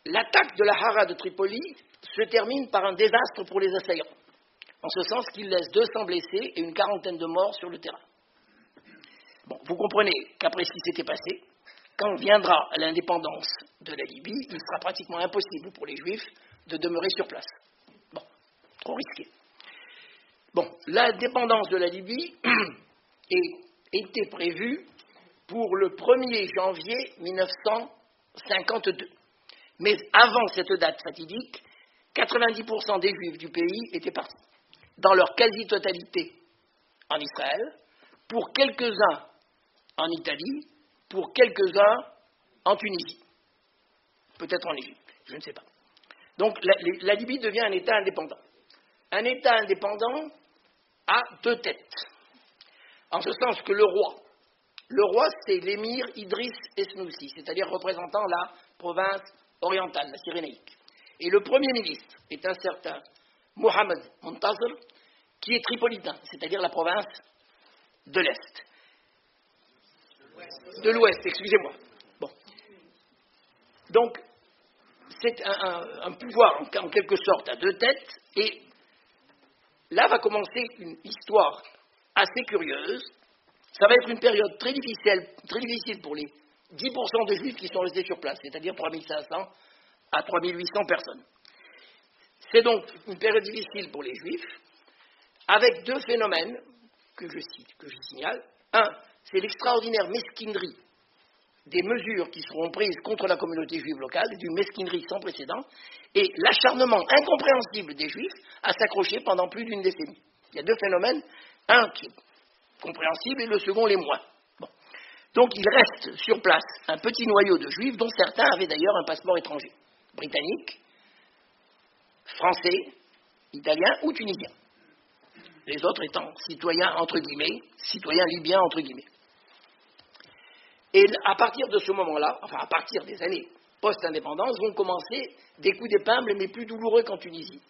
l'attaque de la Hara de Tripoli se termine par un désastre pour les assaillants, en ce sens qu'il laisse 200 blessés et une quarantaine de morts sur le terrain. Bon, vous comprenez qu'après ce qui s'était passé, quand viendra l'indépendance de la Libye, il sera pratiquement impossible pour les Juifs de demeurer sur place. Bon, trop risqué. Bon, l'indépendance de la Libye était prévue pour le 1er janvier 1952. Mais avant cette date fatidique, 90% des Juifs du pays étaient partis, dans leur quasi-totalité en Israël, pour quelques-uns en Italie, pour quelques-uns en Tunisie, peut-être en Égypte, je ne sais pas. Donc la Libye devient un État indépendant. Un État indépendant a deux têtes, en ce sens que le roi c'est l'émir Idriss Esnoussi, c'est-à-dire représentant la province orientale, la Cyrénaïque. Et le Premier ministre est un certain Mohamed Montazir, qui est tripolitain, c'est-à-dire la province de l'Est. De l'Ouest, excusez-moi. Bon. Donc, c'est un pouvoir, en quelque sorte, à deux têtes, et là va commencer une histoire assez curieuse. Ça va être une période très difficile pour les 10% de Juifs qui sont restés sur place, c'est-à-dire 3500 à 3800 personnes. C'est donc une période difficile pour les Juifs, avec deux phénomènes que je signale. Un, c'est l'extraordinaire mesquinerie des mesures qui seront prises contre la communauté juive locale, d'une mesquinerie sans précédent, et l'acharnement incompréhensible des Juifs à s'accrocher pendant plus d'une décennie. Il y a deux phénomènes, un qui est compréhensible et le second l'est moins. Bon. Donc il reste sur place un petit noyau de Juifs, dont certains avaient d'ailleurs un passeport étranger, britannique, français, italien ou tunisien. Les autres étant citoyens entre guillemets, citoyens libyens entre guillemets. Et à partir de ce moment-là, enfin à partir des années post-indépendance, vont commencer des coups d'épingle, mais plus douloureux qu'en Tunisie.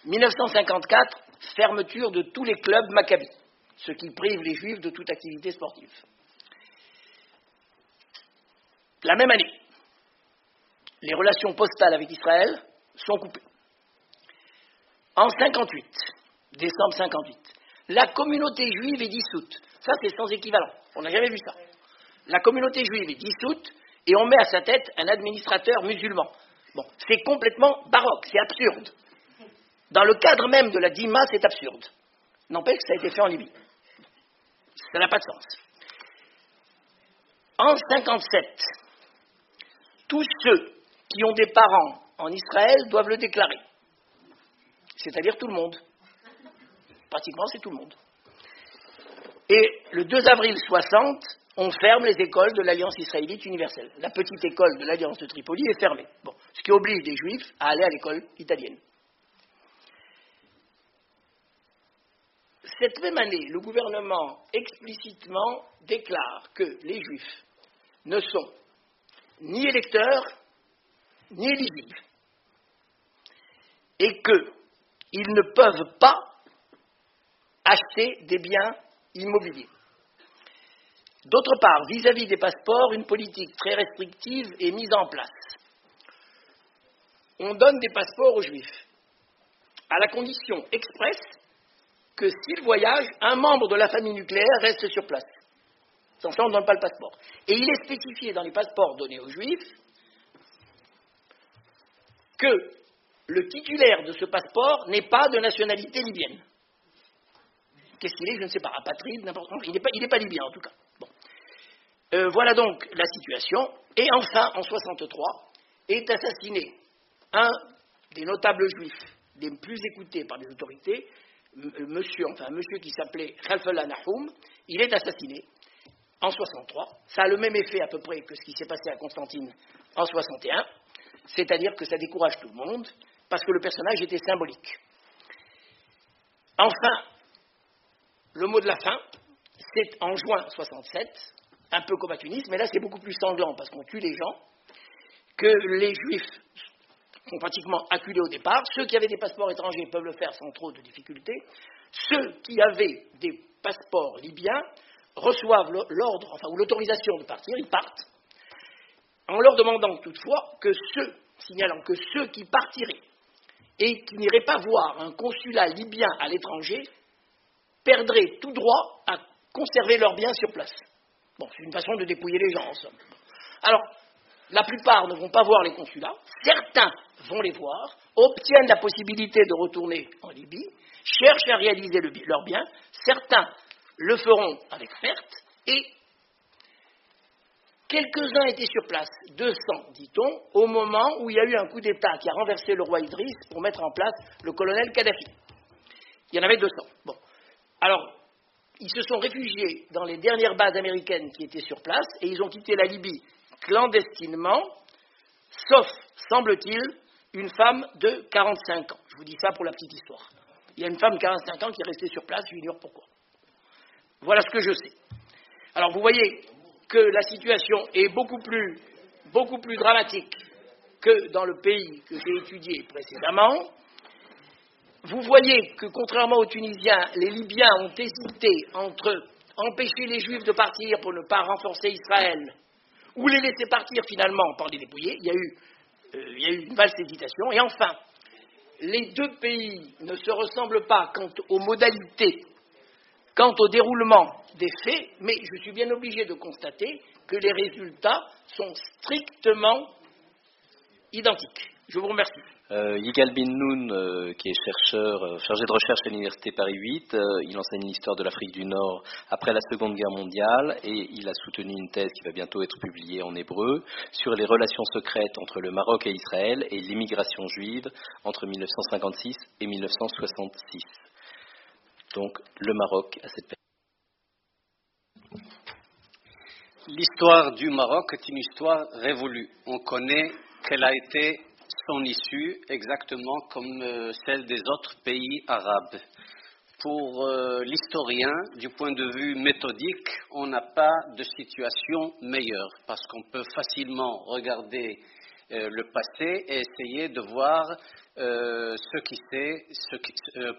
1954, fermeture de tous les clubs maccabis, ce qui prive les Juifs de toute activité sportive. La même année, les relations postales avec Israël sont coupées. En 58, décembre 58, la communauté juive est dissoute. Ça, c'est sans équivalent. On n'a jamais vu ça. La communauté juive est dissoute et on met à sa tête un administrateur musulman. Bon, c'est complètement baroque, c'est absurde. Dans le cadre même de la Dima, c'est absurde. N'empêche que ça a été fait en Libye. Ça n'a pas de sens. En 57, tous ceux qui ont des parents en Israël doivent le déclarer. C'est-à-dire tout le monde. Pratiquement, c'est tout le monde. Et le 2 avril 60, on ferme les écoles de l'Alliance israélite universelle. La petite école de l'Alliance de Tripoli est fermée. Bon, ce qui oblige les Juifs à aller à l'école italienne. Cette même année, le gouvernement explicitement déclare que les Juifs ne sont ni électeurs, ni éligibles. Et qu'ils ne peuvent pas acheter des biens immobiliers. D'autre part, vis-à-vis des passeports, une politique très restrictive est mise en place. On donne des passeports aux Juifs, à la condition expresse que s'ils voyagent, un membre de la famille nucléaire reste sur place. Sans ça, on ne donne pas le passeport. Et il est spécifié dans les passeports donnés aux Juifs que le titulaire de ce passeport n'est pas de nationalité libyenne. qu'est-ce qu'il est? Je ne sais pas, apatride, n'importe quoi. Il n'est pas libyen en tout cas. Bon. Voilà donc la situation. Et enfin, en 63, est assassiné un des notables juifs les plus écoutés par les autorités, un monsieur qui s'appelait Khalfallah Nahoum. Il est assassiné en 63. Ça a le même effet à peu près que ce qui s'est passé à Constantine en 61, c'est-à-dire que ça décourage tout le monde, parce que le personnage était symbolique. Enfin, le mot de la fin, c'est en juin 67, un peu comme à Tunis, mais là c'est beaucoup plus sanglant, parce qu'on tue les gens, que les Juifs sont pratiquement acculés au départ. Ceux qui avaient des passeports étrangers peuvent le faire sans trop de difficultés. Ceux qui avaient des passeports libyens reçoivent l'ordre, ou l'autorisation de partir, ils partent, en leur demandant toutefois signalant que ceux qui partiraient et qui n'iraient pas voir un consulat libyen à l'étranger perdraient tout droit à conserver leurs biens sur place. Bon, c'est une façon de dépouiller les gens, en somme. Alors, la plupart ne vont pas voir les consulats, certains vont les voir, obtiennent la possibilité de retourner en Libye, cherchent à réaliser leurs biens, certains le feront avec perte, et quelques-uns étaient sur place, 200, dit-on, au moment où il y a eu un coup d'État qui a renversé le roi Idriss pour mettre en place le colonel Kadhafi. Il y en avait 200. Bon. Alors, ils se sont réfugiés dans les dernières bases américaines qui étaient sur place, et ils ont quitté la Libye clandestinement, sauf, semble-t-il, une femme de 45 ans. Je vous dis ça pour la petite histoire. Il y a une femme de 45 ans qui est restée sur place, j'ignore pourquoi. Voilà ce que je sais. Alors, vous voyez que la situation est beaucoup plus dramatique que dans le pays que j'ai étudié précédemment. Vous voyez que, contrairement aux Tunisiens, les Libyens ont hésité entre empêcher les Juifs de partir pour ne pas renforcer Israël ou les laisser partir finalement par les dépouiller. Il y a eu une vaste hésitation. Et enfin, les deux pays ne se ressemblent pas quant aux modalités, quant au déroulement des faits, mais je suis bien obligé de constater que les résultats sont strictement identiques. Je vous remercie. Yigal Bin-Noun, qui est chargé de recherche à l'Université Paris 8, il enseigne l'histoire de l'Afrique du Nord après la Seconde Guerre mondiale et il a soutenu une thèse qui va bientôt être publiée en hébreu sur les relations secrètes entre le Maroc et Israël et l'immigration juive entre 1956 et 1966. Donc le Maroc à cette période. L'histoire du Maroc est une histoire révolue. On connaît quelle a été son issue exactement comme celle des autres pays arabes. Pour l'historien, du point de vue méthodique, on n'a pas de situation meilleure parce qu'on peut facilement regarder le passé et essayer de voir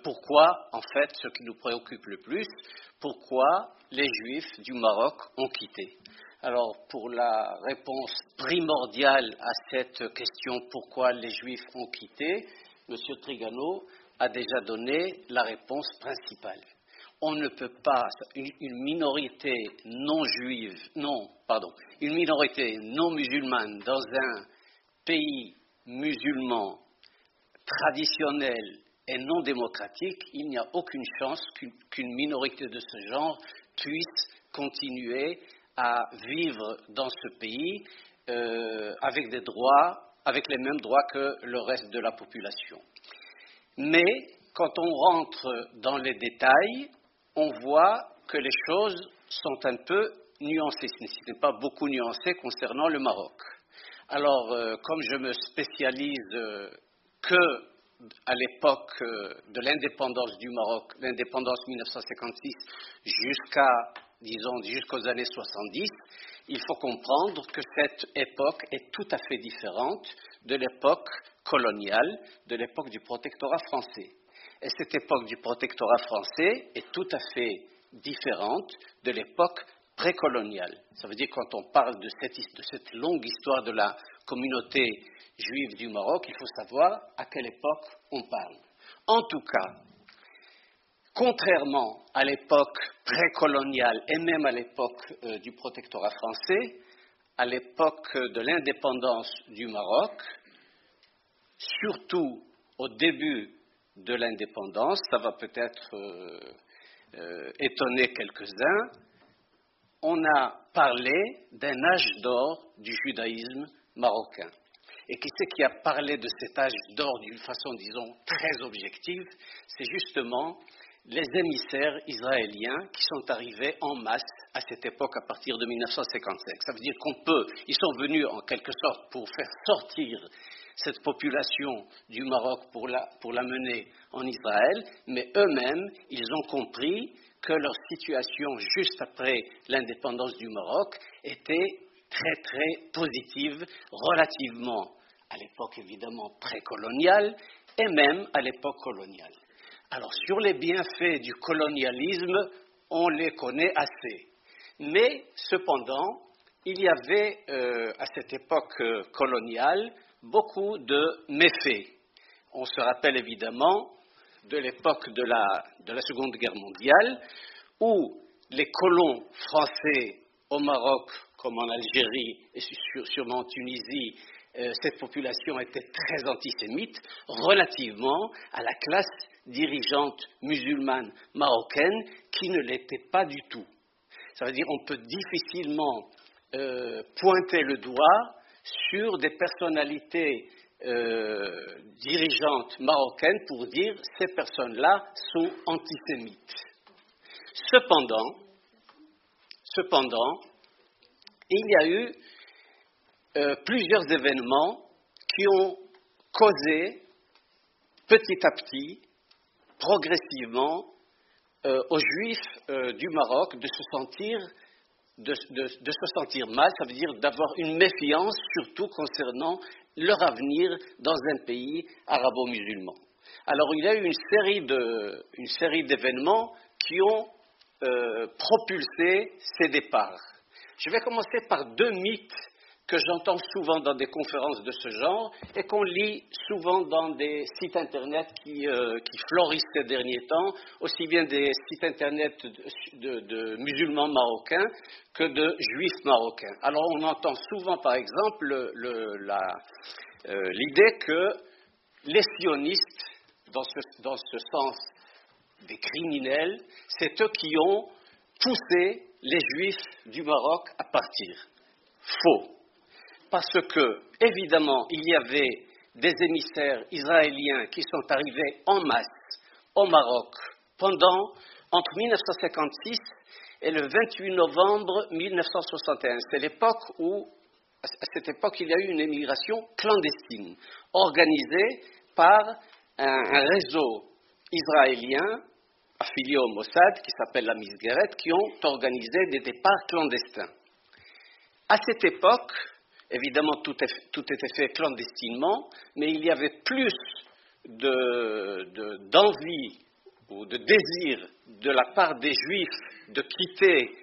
pourquoi, en fait, ce qui nous préoccupe le plus, pourquoi les Juifs du Maroc ont quitté. Alors, pour la réponse primordiale à cette question, pourquoi les Juifs ont quitté, M. Trigano a déjà donné la réponse principale. On ne peut pas, une minorité une minorité non musulmane dans un pays musulman traditionnel et non démocratique, il n'y a aucune chance qu'une minorité de ce genre puisse continuer à vivre dans ce pays avec des droits, avec les mêmes droits que le reste de la population. Mais quand on rentre dans les détails, on voit que les choses sont un peu nuancées, ce n'est pas beaucoup nuancé concernant le Maroc. Alors, comme je me spécialise que à l'époque de l'indépendance du Maroc, l'indépendance 1956 jusqu'aux années 70, il faut comprendre que cette époque est tout à fait différente de l'époque coloniale, de l'époque du protectorat français. Et cette époque du protectorat français est tout à fait différente de l'époque précoloniale. Ça veut dire quand on parle de cette longue histoire de la communauté juive du Maroc, il faut savoir à quelle époque on parle. En tout cas, contrairement à l'époque précoloniale et même à l'époque du protectorat français, à l'époque de l'indépendance du Maroc, surtout au début de l'indépendance, ça va peut-être étonné quelques-uns, on a parlé d'un âge d'or du judaïsme marocain. Et qui c'est qui a parlé de cet âge d'or d'une façon, disons, très objective? C'est justement les émissaires israéliens qui sont arrivés en masse à cette époque à partir de 1955. Ça veut dire ils sont venus en quelque sorte pour faire sortir cette population du Maroc pour la mener en Israël, mais eux-mêmes, ils ont compris que leur situation juste après l'indépendance du Maroc était très très positive, relativement à l'époque évidemment précoloniale et même à l'époque coloniale. Alors sur les bienfaits du colonialisme, on les connaît assez. Mais cependant, il y avait à cette époque coloniale beaucoup de méfaits. On se rappelle évidemment de l'époque de la Seconde Guerre mondiale, où les colons français au Maroc, comme en Algérie et sûrement en Tunisie, cette population était très antisémite relativement à la classe dirigeante musulmane marocaine qui ne l'était pas du tout. Ça veut dire qu'on peut difficilement pointer le doigt sur des personnalités dirigeantes marocaines pour dire ces personnes-là sont antisémites. Cependant, il y a eu plusieurs événements qui ont causé petit à petit, progressivement, aux Juifs du Maroc de se sentir mal, ça veut dire d'avoir une méfiance surtout concernant leur avenir dans un pays arabo-musulman. Alors il y a eu une série d'événements qui ont propulsé ces départs. Je vais commencer par deux mythes que j'entends souvent dans des conférences de ce genre et qu'on lit souvent dans des sites internet qui fleurissent ces derniers temps, aussi bien des sites internet de musulmans marocains que de juifs marocains. Alors on entend souvent par exemple l'idée que les sionistes, dans ce sens des criminels, c'est eux qui ont poussé les juifs du Maroc à partir. Faux. Parce que, évidemment, il y avait des émissaires israéliens qui sont arrivés en masse au Maroc entre 1956 et le 28 novembre 1961. C'est l'époque où, à cette époque, il y a eu une émigration clandestine, organisée par un réseau israélien affilié au Mossad, qui s'appelle la Misgueret, qui ont organisé des départs clandestins. À cette époque, évidemment, tout était fait clandestinement, mais il y avait plus d'envie ou de désir de la part des Juifs de quitter,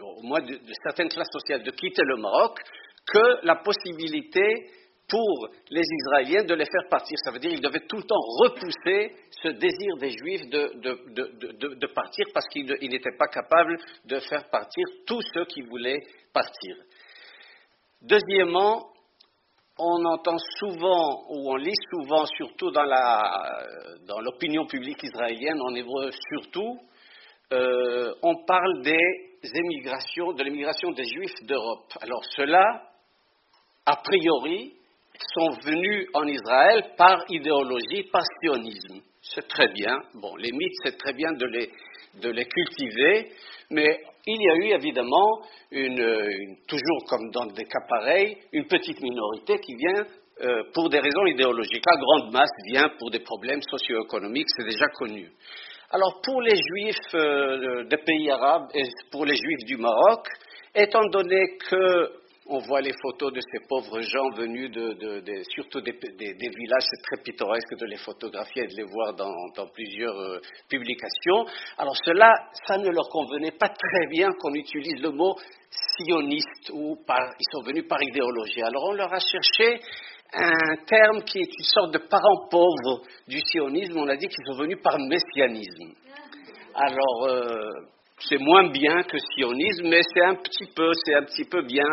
au moins de certaines classes sociales, de quitter le Maroc, que la possibilité pour les Israéliens de les faire partir. Ça veut dire qu'ils devaient tout le temps repousser ce désir des Juifs de partir parce qu'ils n'étaient pas capables de faire partir tous ceux qui voulaient partir. Deuxièmement, on entend souvent, ou on lit souvent, surtout dans l'opinion publique israélienne, en hébreu surtout, on parle de l'émigration des Juifs d'Europe. Alors ceux-là, a priori, sont venus en Israël par idéologie, par sionisme. C'est très bien. Bon, les mythes, c'est très bien de les cultiver, mais il y a eu évidemment, toujours comme dans des cas pareils, une petite minorité qui vient pour des raisons idéologiques. La grande masse vient pour des problèmes socio-économiques, c'est déjà connu. Alors pour les Juifs des pays arabes et pour les Juifs du Maroc, étant donné que on voit les photos de ces pauvres gens venus surtout des villages, c'est très pittoresque de les photographier et de les voir dans plusieurs publications. Alors cela, ça ne leur convenait pas très bien qu'on utilise le mot sioniste ils sont venus par idéologie. Alors on leur a cherché un terme qui est une sorte de parent pauvre du sionisme. On a dit qu'ils sont venus par messianisme. Alors c'est moins bien que sionisme, mais c'est un petit peu bien.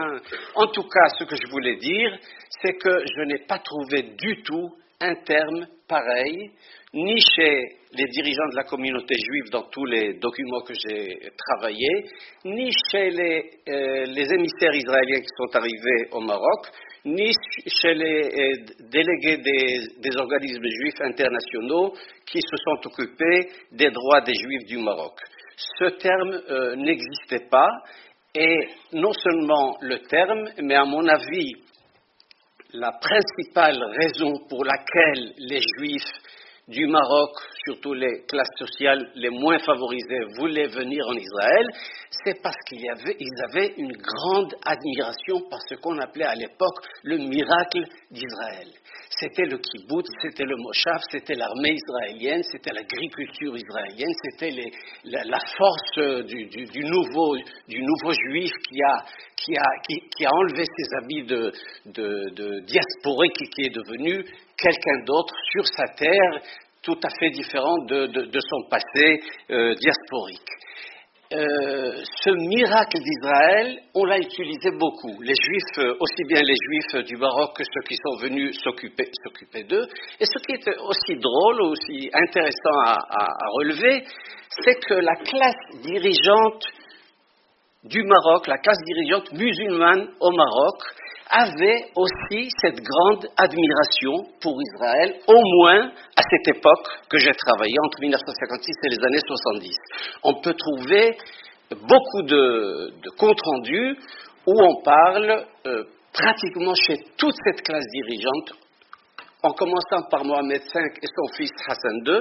En tout cas, ce que je voulais dire, c'est que je n'ai pas trouvé du tout un terme pareil, ni chez les dirigeants de la communauté juive dans tous les documents que j'ai travaillés, ni chez les émissaires israéliens qui sont arrivés au Maroc, ni chez les délégués des organismes juifs internationaux qui se sont occupés des droits des juifs du Maroc. Ce terme n'existait pas, et non seulement le terme, mais à mon avis, la principale raison pour laquelle les juifs du Maroc, surtout les classes sociales les moins favorisées, voulaient venir en Israël, c'est parce qu'ils avaient une grande admiration par ce qu'on appelait à l'époque le miracle d'Israël. C'était le kibbutz, c'était le moshav, c'était l'armée israélienne, c'était l'agriculture israélienne, c'était la force du nouveau juif qui a enlevé ses habits de diasporique et qui est devenu quelqu'un d'autre sur sa terre, tout à fait différent de son passé diasporique. Ce miracle d'Israël, on l'a utilisé beaucoup. Les Juifs, aussi bien les Juifs du Maroc que ceux qui sont venus s'occuper d'eux. Et ce qui est aussi drôle, aussi intéressant à relever, c'est que la classe dirigeante du Maroc, la classe dirigeante musulmane au Maroc, avait aussi cette grande admiration pour Israël, au moins à cette époque que j'ai travaillé, entre 1956 et les années 70. On peut trouver beaucoup de comptes rendus où on parle pratiquement chez toute cette classe dirigeante, en commençant par Mohamed V et son fils Hassan II,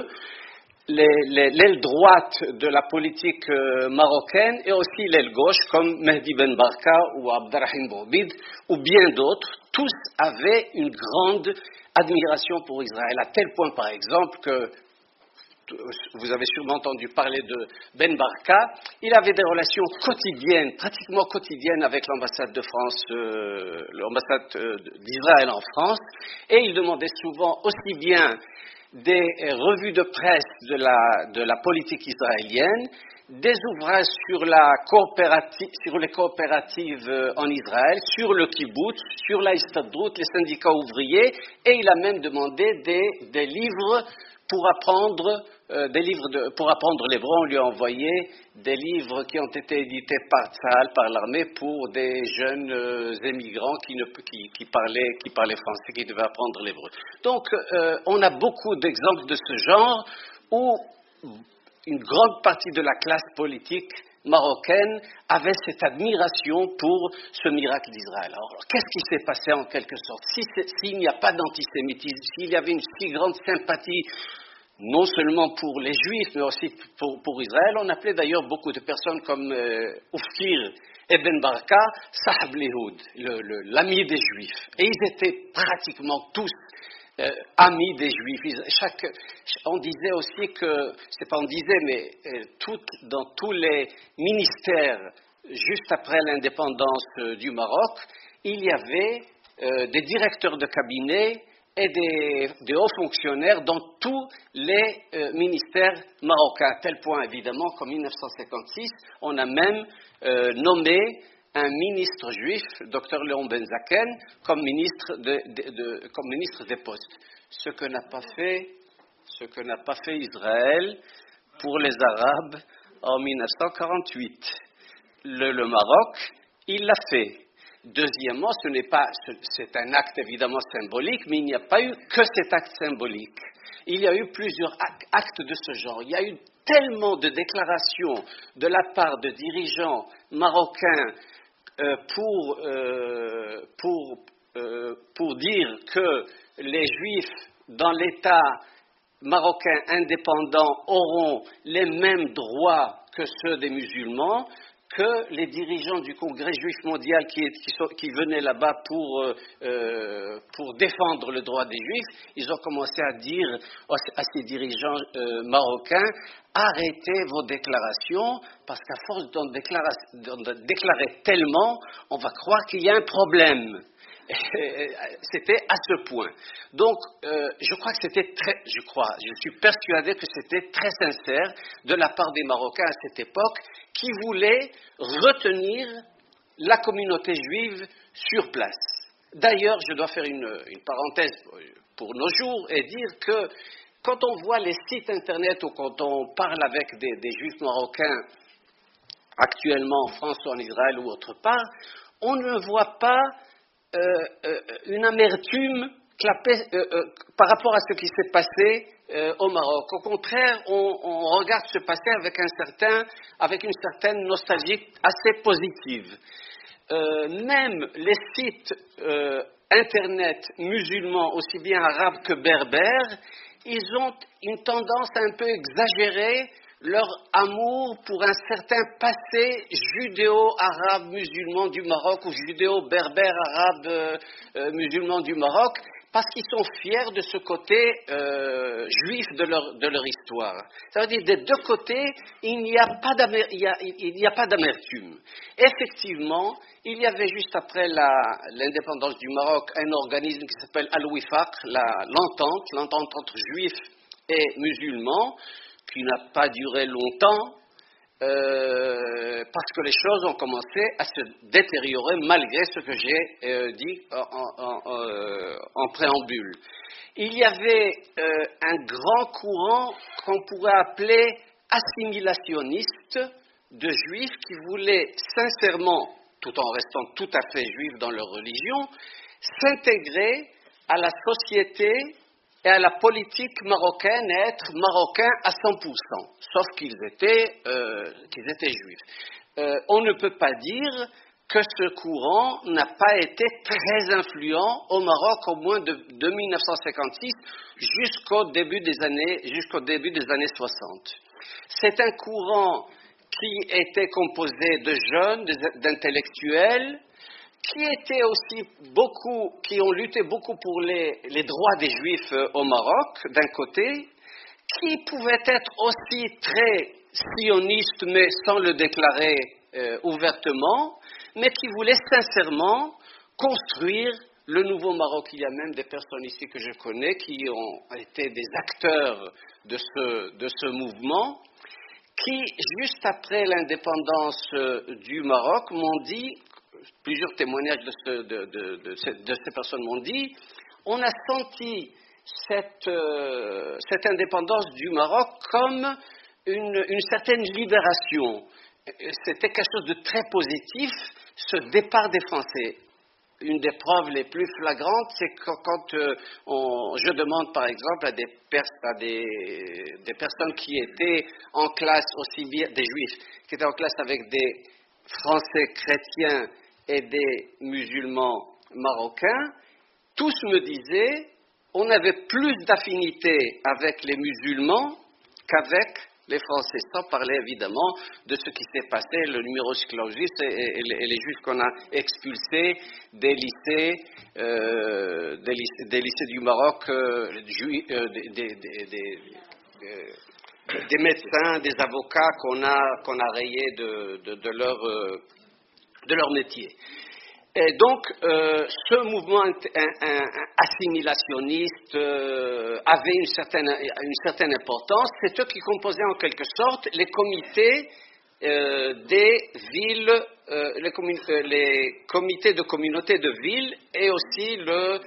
l'aile droite de la politique marocaine et aussi l'aile gauche comme Mehdi Ben Barka ou Abderrahim Boubid ou bien d'autres, tous avaient une grande admiration pour Israël, à tel point par exemple que vous avez sûrement entendu parler de Ben Barka, il avait des relations quotidiennes, pratiquement quotidiennes avec l'ambassade de France, l'ambassade d'Israël en France, et il demandait souvent aussi bien des revues de presse de la politique israélienne, des ouvrages sur les coopératives en Israël, sur le kibbutz, sur la Histadrout, les syndicats ouvriers, et il a même demandé des livres pour apprendre l'hébreu. On lui a envoyé des livres qui ont été édités par Tzahal, par l'armée, pour des jeunes émigrants qui parlaient français, qui devaient apprendre l'hébreu. Donc, on a beaucoup d'exemples de ce genre où une grande partie de la classe politique marocaine avait cette admiration pour ce miracle d'Israël. Alors, qu'est-ce qui s'est passé en quelque sorte? S'il n'y a pas d'antisémitisme, s'il y avait une si grande sympathie non seulement pour les Juifs, mais aussi pour Israël, on appelait d'ailleurs beaucoup de personnes comme Oufkir et Ben Barka, Sahab Lihoud, l'ami des Juifs. Et ils étaient pratiquement tous amis des Juifs. On disait aussi que, c'est pas on disait, mais dans tous les ministères, juste après l'indépendance du Maroc, il y avait des directeurs de cabinet et des hauts fonctionnaires dans tous les ministères marocains, à tel point évidemment qu'en 1956, on a même nommé un ministre juif, Dr Léon Benzaken, comme ministre des postes. Ce que n'a pas fait Israël pour les Arabes en 1948. Le Maroc, il l'a fait. Deuxièmement, c'est un acte évidemment symbolique, mais il n'y a pas eu que cet acte symbolique. Il y a eu plusieurs actes de ce genre. Il y a eu tellement de déclarations de la part de dirigeants marocains pour dire que les Juifs dans l'État marocain indépendant auront les mêmes droits que ceux des musulmans, que les dirigeants du Congrès juif mondial qui venaient là-bas pour défendre le droit des Juifs, ils ont commencé à dire à ces dirigeants marocains, arrêtez vos déclarations, parce qu'à force d'en déclarer tellement, on va croire qu'il y a un problème. C'était à ce point. Donc, je suis persuadé que c'était très sincère de la part des Marocains à cette époque qui voulaient retenir la communauté juive sur place. D'ailleurs, je dois faire une parenthèse pour nos jours et dire que quand on voit les sites internet ou quand on parle avec des juifs marocains actuellement en France ou en Israël ou autre part, on ne voit pas une amertume par rapport à ce qui s'est passé au Maroc. Au contraire, on regarde ce passé avec une certaine nostalgie assez positive. Même les sites internet musulmans, aussi bien arabes que berbères, ils ont une tendance à un peu exagérer leur amour pour un certain passé judéo-arabe musulman du Maroc ou judéo-berbère arabe musulman du Maroc, parce qu'ils sont fiers de ce côté juif de leur histoire. Ça veut dire des deux côtés, il n'y a pas d'amertume. Effectivement, il y avait juste après l'indépendance du Maroc un organisme qui s'appelle Al-Wifaq, l'entente entre juifs et musulmans, qui n'a pas duré longtemps, parce que les choses ont commencé à se détériorer malgré ce que j'ai dit en préambule. Il y avait un grand courant qu'on pourrait appeler assimilationniste de juifs qui voulaient sincèrement, tout en restant tout à fait juifs dans leur religion, s'intégrer à la société et à la politique marocaine et être marocains à 100%, sauf qu'ils étaient juifs. On ne peut pas dire que ce courant n'a pas été très influent au Maroc au moins de 1956 jusqu'au début des années 60. C'est un courant qui était composé de jeunes, d'intellectuels, qui ont lutté beaucoup pour les droits des Juifs au Maroc, d'un côté, qui pouvaient être aussi très sionistes, mais sans le déclarer ouvertement, mais qui voulaient sincèrement construire le nouveau Maroc. Il y a même des personnes ici que je connais qui ont été des acteurs de ce mouvement, qui, juste après l'indépendance du Maroc, m'ont dit, plusieurs témoignages de ces personnes m'ont dit, on a senti cette indépendance du Maroc comme une certaine libération. C'était quelque chose de très positif, ce départ des Français. Une des preuves les plus flagrantes, c'est que quand je demande par exemple à des personnes qui étaient en classe, aussi bien des Juifs, qui étaient en classe avec des Français chrétiens et des musulmans marocains, tous me disaient on avait plus d'affinité avec les musulmans qu'avec les Français, sans parler évidemment de ce qui s'est passé, le numerus clausus et les Juifs qu'on a expulsés des lycées du Maroc, des médecins, des avocats qu'on a rayés de leur métier. Et donc, ce mouvement assimilationniste avait une certaine importance. C'est eux qui composaient en quelque sorte les comités des villes, les comités de communautés de villes et aussi le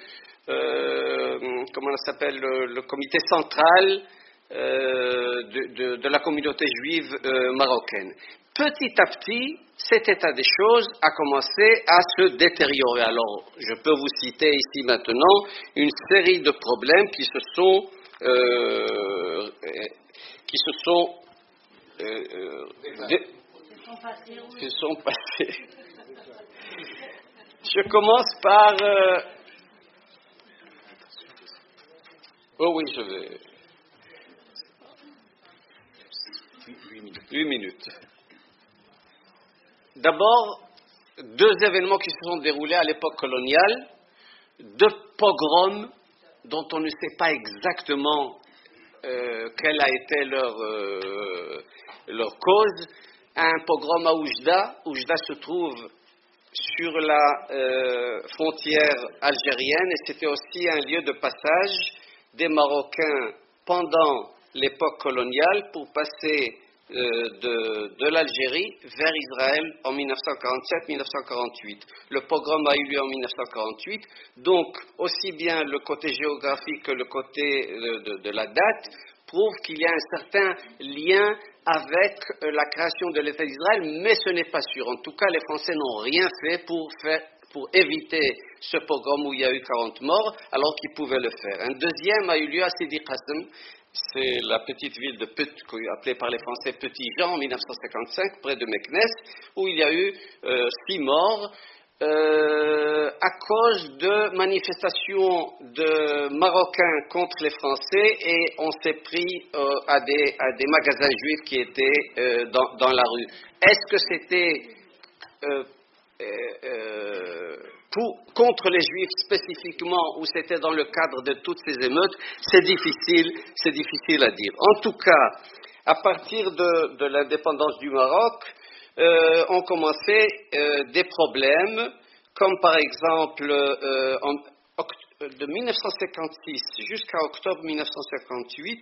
comité central de la communauté juive marocaine. Petit à petit, cet état des choses a commencé à se détériorer. Alors, je peux vous citer ici maintenant une série de problèmes qui se sont passés. Je commence par... Oh oui, je vais... 8 minutes. D'abord, deux événements qui se sont déroulés à l'époque coloniale, deux pogroms dont on ne sait pas exactement quelle a été leur cause. Un pogrom à Oujda. Oujda se trouve sur la frontière algérienne et c'était aussi un lieu de passage des Marocains pendant l'époque coloniale pour passer de l'Algérie vers Israël en 1947-1948. Le pogrom a eu lieu en 1948, donc aussi bien le côté géographique que le côté de la date prouve qu'il y a un certain lien avec la création de l'État d'Israël, mais ce n'est pas sûr. En tout cas, les Français n'ont rien fait pour éviter ce pogrom où il y a eu 40 morts, alors qu'ils pouvaient le faire. Un deuxième a eu lieu à Sidi Qassem, c'est la petite ville appelée par les Français Petit Jean en 1955, près de Meknès, où il y a eu 6 morts à cause de manifestations de Marocains contre les Français, et on s'est pris à des magasins juifs qui étaient dans la rue. Est-ce que c'était contre les Juifs spécifiquement, ou c'était dans le cadre de toutes ces émeutes? C'est difficile à dire. En tout cas, à partir de l'indépendance du Maroc, ont commencé des problèmes, comme par exemple de 1956 jusqu'à octobre 1958,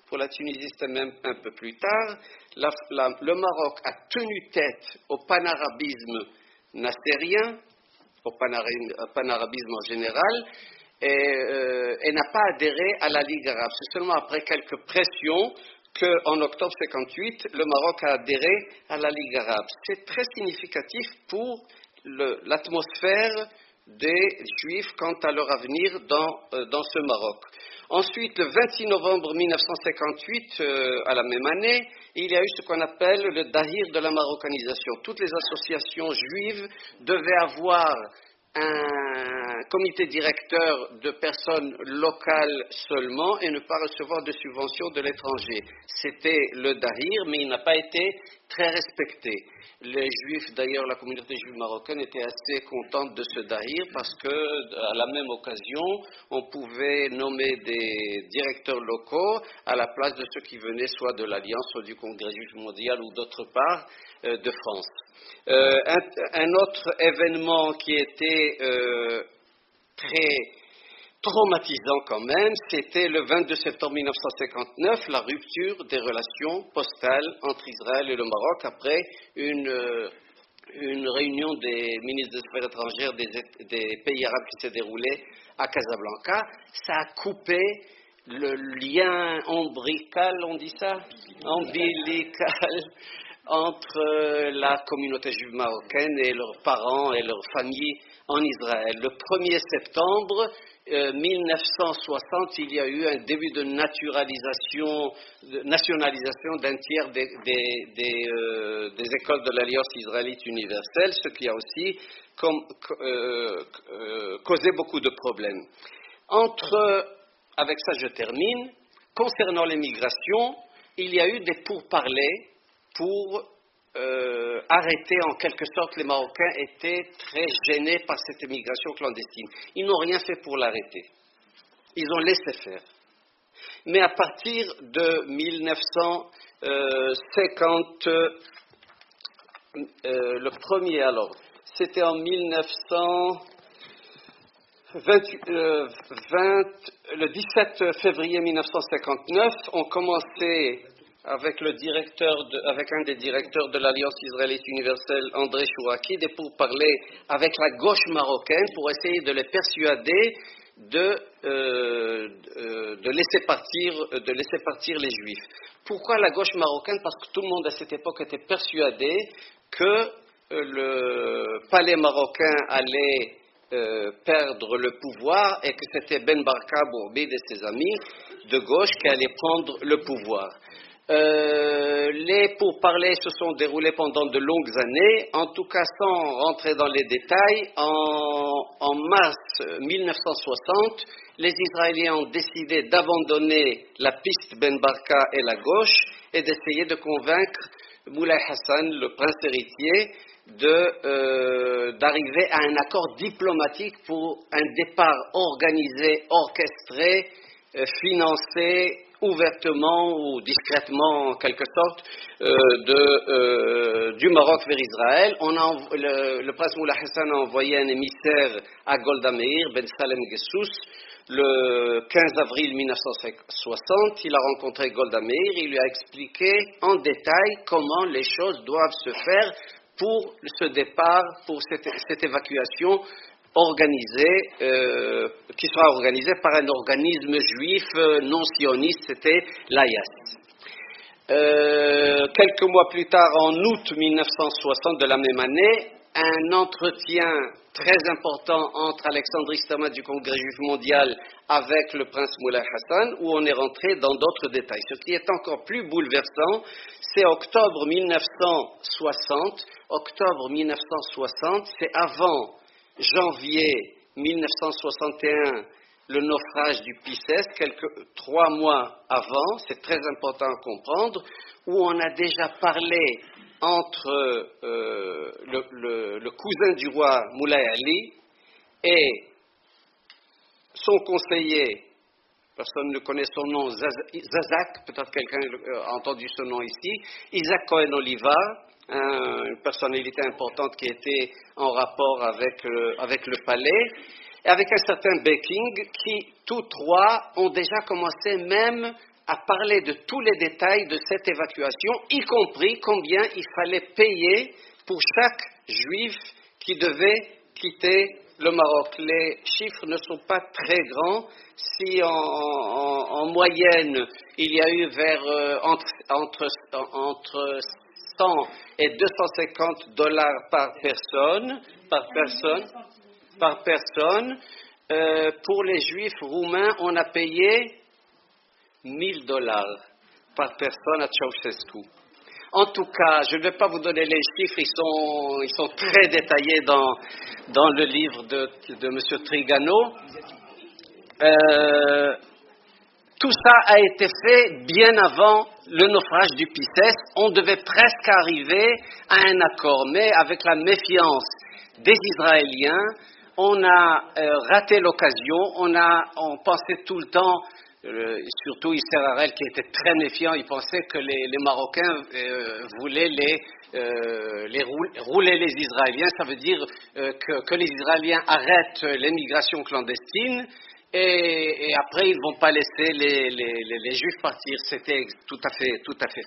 pour la Tunisie c'était même un peu plus tard, le Maroc a tenu tête au panarabisme nassérien, au panarabisme en général, et n'a pas adhéré à la Ligue arabe. C'est seulement après quelques pressions qu'en octobre 1958, le Maroc a adhéré à la Ligue arabe. C'est très significatif pour l'atmosphère des Juifs quant à leur avenir dans ce Maroc. Ensuite, le 26 novembre 1958, à la même année, il y a eu ce qu'on appelle le Dahir de la marocanisation. Toutes les associations juives devaient avoir un comité directeur de personnes locales seulement et ne pas recevoir de subventions de l'étranger. C'était le Dahir, mais il n'a pas été très respecté. Les Juifs, d'ailleurs, la communauté juive marocaine était assez contente de ce Dahir parce que, à la même occasion, on pouvait nommer des directeurs locaux à la place de ceux qui venaient soit de l'Alliance, soit du Congrès juif mondial ou d'autre part de France. Un autre événement qui était très traumatisant quand même, c'était le 22 septembre 1959, la rupture des relations postales entre Israël et le Maroc après une réunion des ministres des Affaires étrangères des pays arabes qui s'est déroulée à Casablanca. Ça a coupé le lien ombilical, on dit ça? Ombilical entre la communauté juive marocaine et leurs parents et leurs familles en Israël. Le 1er septembre 1960, il y a eu un début de nationalisation d'un tiers des écoles de l'Alliance israélite universelle, ce qui a aussi causé beaucoup de problèmes. Avec ça je termine, concernant les migrations, il y a eu des pourparlers pour arrêter en quelque sorte. Les Marocains étaient très gênés par cette immigration clandestine. Ils n'ont rien fait pour l'arrêter. Ils ont laissé faire. Mais à partir de 1950, le premier alors, c'était en le 17 février 1959, on commençait avec un des directeurs de l'Alliance israélite universelle, André Chouraki, pour parler avec la gauche marocaine pour essayer de les persuader de laisser partir les Juifs. Pourquoi la gauche marocaine? Parce que tout le monde à cette époque était persuadé que le palais marocain allait perdre le pouvoir et que c'était Ben Barka Bourbid et ses amis de gauche qui allaient prendre le pouvoir. Les pourparlers se sont déroulés pendant de longues années. En tout cas, sans rentrer dans les détails, en mars 1960, les Israéliens ont décidé d'abandonner la piste Ben Barka et la gauche et d'essayer de convaincre Moulay Hassan, le prince héritier, d'arriver à un accord diplomatique pour un départ organisé, orchestré, financé ouvertement ou discrètement, en quelque sorte, du Maroc vers Israël. Le prince Moulay Hassan a envoyé un émissaire à Golda Meir, Ben Salem Gessous, le 15 avril 1960. Il a rencontré Golda Meir, il lui a expliqué en détail comment les choses doivent se faire pour ce départ, pour cette évacuation organisée, qui sera organisée par un organisme juif non sioniste, c'était l'AIAS. Quelques mois plus tard, en août 1960 de la même année, un entretien très important entre Alexandre Istama du Congrès juif mondial avec le prince Moulay Hassan, où on est rentré dans d'autres détails. Ce qui est encore plus bouleversant, c'est octobre 1960. Octobre 1960, c'est avant janvier 1961, le naufrage du Pisces, 3 mois avant, c'est très important à comprendre, où on a déjà parlé entre le cousin du roi Moulay Ali et son conseiller, personne ne connaît son nom, Zazak, peut-être quelqu'un a entendu ce nom ici, Isaac Cohen-Oliva, une personnalité importante qui était en rapport avec le palais, et avec un certain Becking, qui tous trois ont déjà commencé même à parler de tous les détails de cette évacuation, y compris combien il fallait payer pour chaque juif qui devait quitter le Maroc. Les chiffres ne sont pas très grands. Si en moyenne, il y a eu vers entre 100 et 250 dollars par personne, pour les juifs roumains, on a payé 1000 dollars par personne à Ceausescu. En tout cas, je ne vais pas vous donner les chiffres, ils sont très détaillés dans le livre de M. Trigano. Tout ça a été fait bien avant le naufrage du Pisces. On devait presque arriver à un accord, mais avec la méfiance des Israéliens, on a raté l'occasion. On pensait tout le temps, surtout Yasser Harel qui était très méfiant, il pensait que les Marocains voulaient rouler les Israéliens. Ça veut dire que les Israéliens arrêtent l'émigration clandestine. Et après, ils ne vont pas laisser les Juifs partir. C'était tout à fait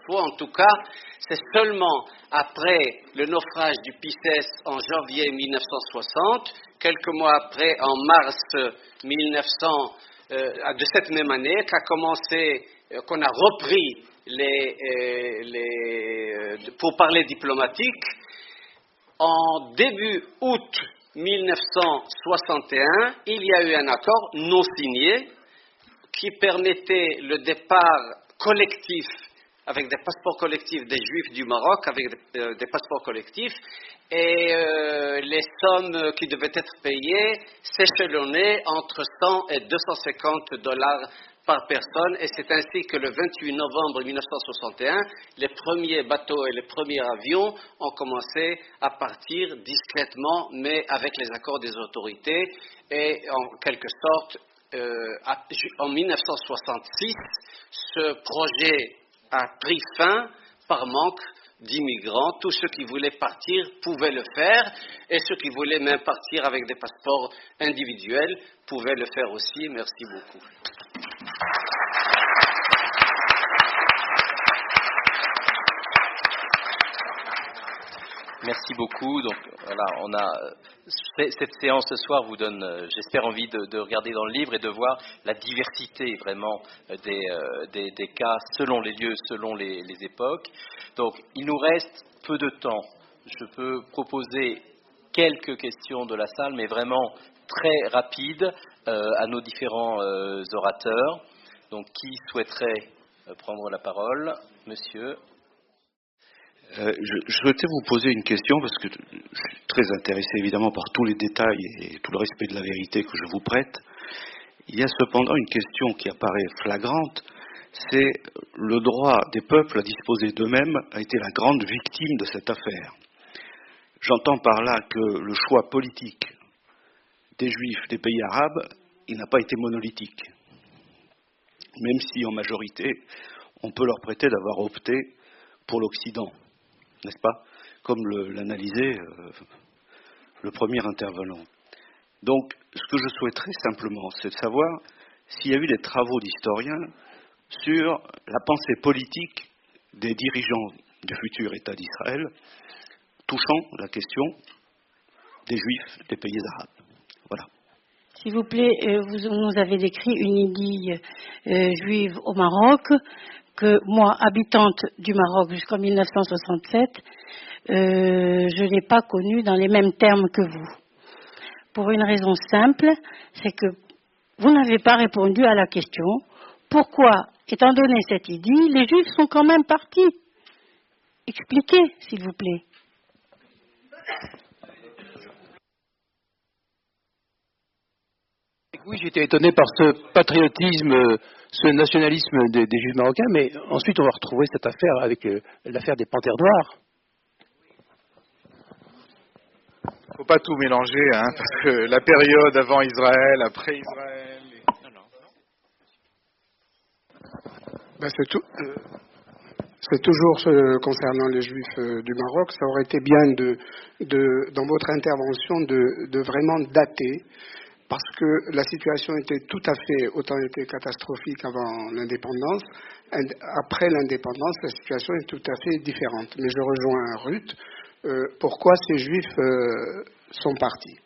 faux. En tout cas, c'est seulement après le naufrage du Pisces en janvier 1960, quelques mois après, en mars 1900, de cette même année, qu'on a repris pour parler diplomatique. En début août 1961, il y a eu un accord non signé qui permettait le départ collectif, avec des passeports collectifs des Juifs du Maroc, avec des passeports collectifs, et les sommes qui devaient être payées s'échelonnaient entre 100 et 250 dollars par personne, et c'est ainsi que le 28 novembre 1961, les premiers bateaux et les premiers avions ont commencé à partir discrètement, mais avec les accords des autorités, et en quelque sorte, en 1966, ce projet a pris fin par manque d'immigrants. Tous ceux qui voulaient partir pouvaient le faire, et ceux qui voulaient même partir avec des passeports individuels pouvaient le faire aussi. Merci beaucoup. Merci beaucoup. Donc voilà, cette séance ce soir vous donne, j'espère, envie de regarder dans le livre et de voir la diversité vraiment des cas selon les lieux, selon les époques. Donc il nous reste peu de temps. Je peux proposer quelques questions de la salle, mais vraiment très rapides à nos différents orateurs. Donc qui souhaiterait prendre la parole? Monsieur. Je souhaitais vous poser une question parce que je suis très intéressé évidemment par tous les détails et tout le respect de la vérité que je vous prête. Il y a cependant une question qui apparaît flagrante, c'est le droit des peuples à disposer d'eux-mêmes a été la grande victime de cette affaire. J'entends par là que le choix politique des Juifs des pays arabes, il n'a pas été monolithique. même si en majorité, on peut leur prêter d'avoir opté pour l'Occident, n'est-ce pas? Comme l'analysait le premier intervenant. Donc, ce que je souhaiterais simplement, c'est de savoir s'il y a eu des travaux d'historiens sur la pensée politique des dirigeants du futur État d'Israël touchant la question des Juifs des pays arabes. Voilà. S'il vous plaît, vous nous avez décrit une idylle juive au Maroc que moi, habitante du Maroc jusqu'en 1967, je n'ai pas connue dans les mêmes termes que vous. Pour une raison simple, c'est que vous n'avez pas répondu à la question pourquoi, étant donné cette idylle, les Juifs sont quand même partis. Expliquez, s'il vous plaît. Oui, j'étais étonné par ce patriotisme, ce nationalisme des Juifs marocains, mais ensuite on va retrouver cette affaire avec l'affaire des Panthères Noires. Il ne faut pas tout mélanger, hein, parce que la période avant Israël, après Israël... C'est toujours concernant les Juifs du Maroc. Ça aurait été bien dans votre intervention de vraiment dater, parce que la situation était tout à fait, autant été catastrophique avant l'indépendance. Après l'indépendance, la situation est tout à fait différente. Mais je rejoins Ruth. Pourquoi ces Juifs sont partis?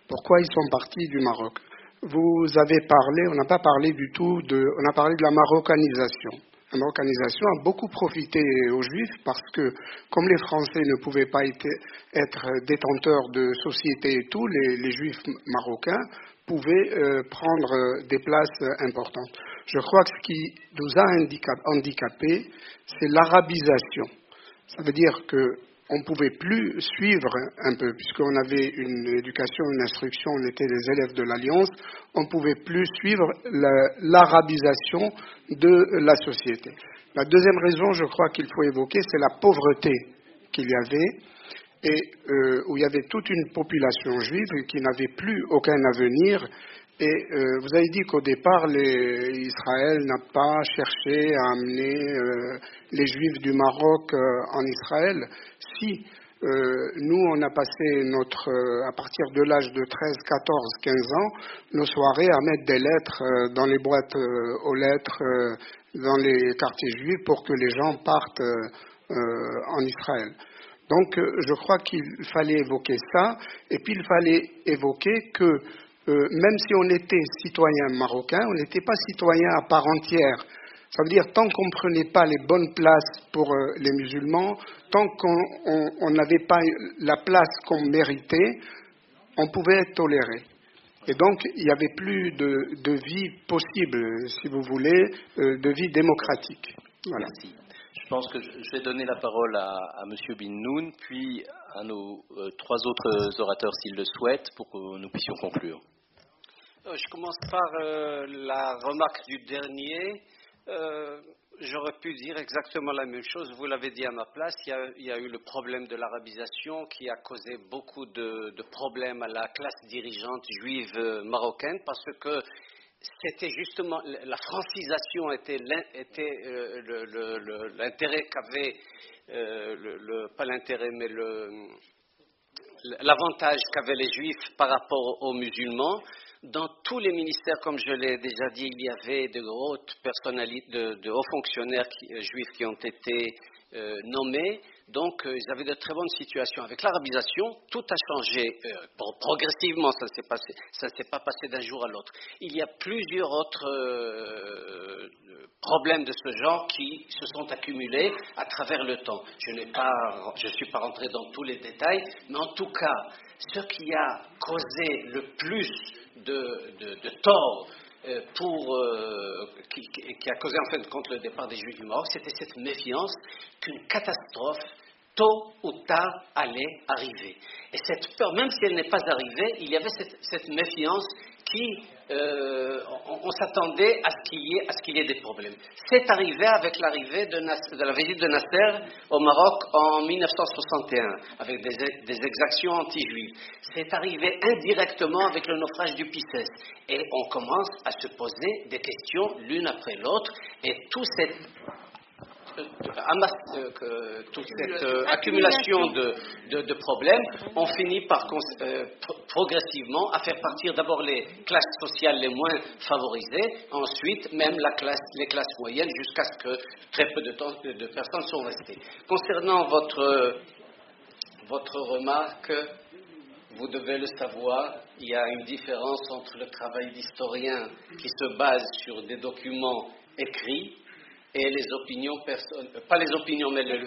Pourquoi ils sont partis du Maroc? Vous avez parlé, on n'a pas parlé du tout on a parlé de la marocanisation. La marocanisation a beaucoup profité aux Juifs parce que, comme les Français ne pouvaient pas être détenteurs de sociétés et tout, les Juifs marocains pouvaient prendre des places importantes. Je crois que ce qui nous a handicapés, c'est l'arabisation. Ça veut dire qu'on ne pouvait plus suivre un peu, puisqu'on avait une éducation, une instruction, on était des élèves de l'Alliance, on ne pouvait plus suivre l'arabisation de la société. La deuxième raison, je crois qu'il faut évoquer, c'est la pauvreté qu'il y avait, et où il y avait toute une population juive qui n'avait plus aucun avenir. Et vous avez dit qu'au départ, Israël n'a pas cherché à amener les Juifs du Maroc en Israël. Si nous, on a passé à partir de l'âge de 13, 14, 15 ans, nos soirées à mettre des lettres dans les boîtes aux lettres, dans les quartiers juifs pour que les gens partent en Israël. Donc, je crois qu'il fallait évoquer ça, et puis il fallait évoquer que même si on était citoyen marocain, on n'était pas citoyen à part entière. Ça veut dire, tant qu'on ne prenait pas les bonnes places pour les musulmans, tant qu'on n'avait pas la place qu'on méritait, on pouvait être toléré. Et donc, il n'y avait plus de vie possible, si vous voulez, de vie démocratique. Voilà. Merci. Je pense que je vais donner la parole à M. Bin-Noun, puis à nos trois autres orateurs s'ils le souhaitent, pour que nous puissions conclure. Je commence par la remarque du dernier. J'aurais pu dire exactement la même chose. Vous l'avez dit à ma place. Il y a eu le problème de l'arabisation qui a causé beaucoup de problèmes à la classe dirigeante juive marocaine, parce que c'était justement la francisation était l'intérêt qu'avait pas l'intérêt mais l'avantage qu'avaient les juifs par rapport aux musulmans. Dans tous les ministères, comme je l'ai déjà dit, il y avait de hautes personnalités, de hauts fonctionnaires juifs qui ont été nommés. Donc, ils avaient de très bonnes situations. Avec l'arabisation, tout a changé progressivement. Ça ne s'est pas passé d'un jour à l'autre. Il y a plusieurs autres problèmes de ce genre qui se sont accumulés à travers le temps. Je ne suis pas rentré dans tous les détails, mais en tout cas, ce qui a causé le plus de tort qui a causé en fin de compte le départ des Juifs du Maroc, c'était cette méfiance qu'une catastrophe tôt ou tard allait arriver. Et cette peur, même si elle n'est pas arrivée, il y avait cette méfiance on s'attendait à ce qu'il y ait des problèmes. C'est arrivé avec l'arrivée de la visite de Nasser au Maroc en 1961, avec des exactions anti-juives. C'est arrivé indirectement avec le naufrage du Pisces. Et on commence à se poser des questions l'une après l'autre, et toute cette accumulation de problèmes, on finit par progressivement à faire partir d'abord les classes sociales les moins favorisées, ensuite même les classes moyennes, jusqu'à ce que très peu de personnes sont restées. Concernant votre remarque, vous devez le savoir, il y a une différence entre le travail d'historien qui se base sur des documents écrits et les opinions pas les opinions, mais le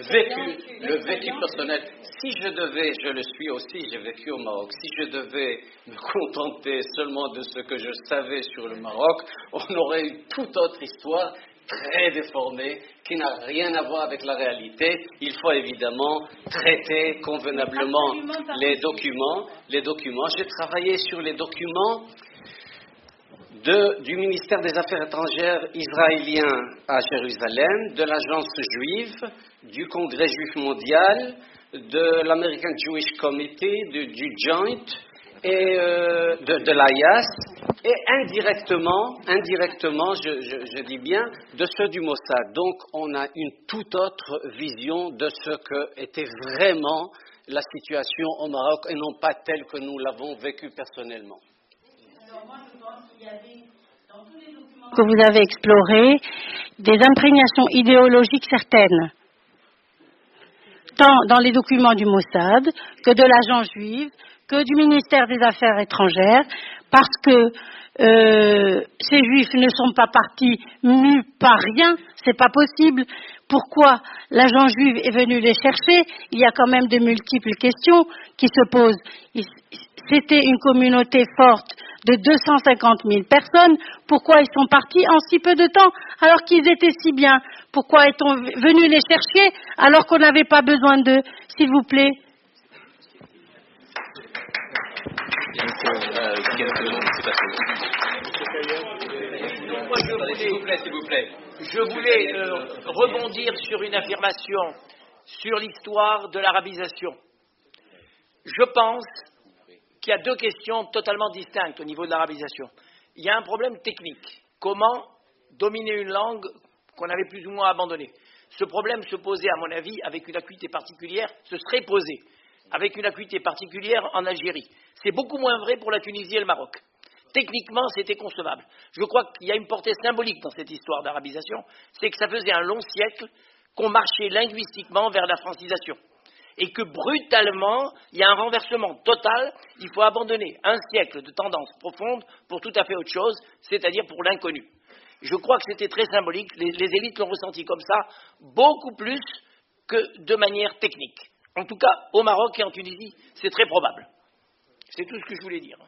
vécu personnel. Si je devais, je le suis aussi, j'ai vécu au Maroc, si je devais me contenter seulement de ce que je savais sur le Maroc, on aurait une toute autre histoire, très déformée, qui n'a rien à voir avec la réalité. Il faut évidemment traiter convenablement les documents. J'ai travaillé sur les documents du ministère des Affaires étrangères israélien à Jérusalem, de l'agence juive, du Congrès juif mondial, de l'American Jewish Committee, du Joint et de l'IAS, et indirectement, je dis bien, de ceux du Mossad. Donc on a une toute autre vision de ce que était vraiment la situation au Maroc et non pas telle que nous l'avons vécue personnellement. Moi, je pense qu'il y avait, dans tous les documents que vous avez explorés, des imprégnations idéologiques certaines, tant dans les documents du Mossad que de l'agence juive, que du ministère des Affaires étrangères, parce que ces juifs ne sont pas partis mus par rien, c'est pas possible. Pourquoi l'agent juive est venu les chercher? Il y a quand même de multiples questions qui se posent. C'était une communauté forte de 250 000 personnes. Pourquoi ils sont partis en si peu de temps alors qu'ils étaient si bien? Pourquoi est-on venu les chercher alors qu'on n'avait pas besoin d'eux? S'il vous plaît. S'il vous plaît. Je voulais rebondir sur une affirmation sur l'histoire de l'arabisation. Je pense qu'il y a deux questions totalement distinctes au niveau de l'arabisation. Il y a un problème technique. Comment dominer une langue qu'on avait plus ou moins abandonnée? Ce problème se posait, à mon avis, avec une acuité particulière, se serait posé avec une acuité particulière en Algérie. C'est beaucoup moins vrai pour la Tunisie et le Maroc. Techniquement, c'était concevable. Je crois qu'il y a une portée symbolique dans cette histoire d'arabisation, c'est que ça faisait un long siècle qu'on marchait linguistiquement vers la francisation. Et que brutalement, il y a un renversement total, il faut abandonner un siècle de tendance profonde pour tout à fait autre chose, c'est-à-dire pour l'inconnu. Je crois que c'était très symbolique, les élites l'ont ressenti comme ça, beaucoup plus que de manière technique. En tout cas, au Maroc et en Tunisie, c'est très probable. C'est tout ce que je voulais dire.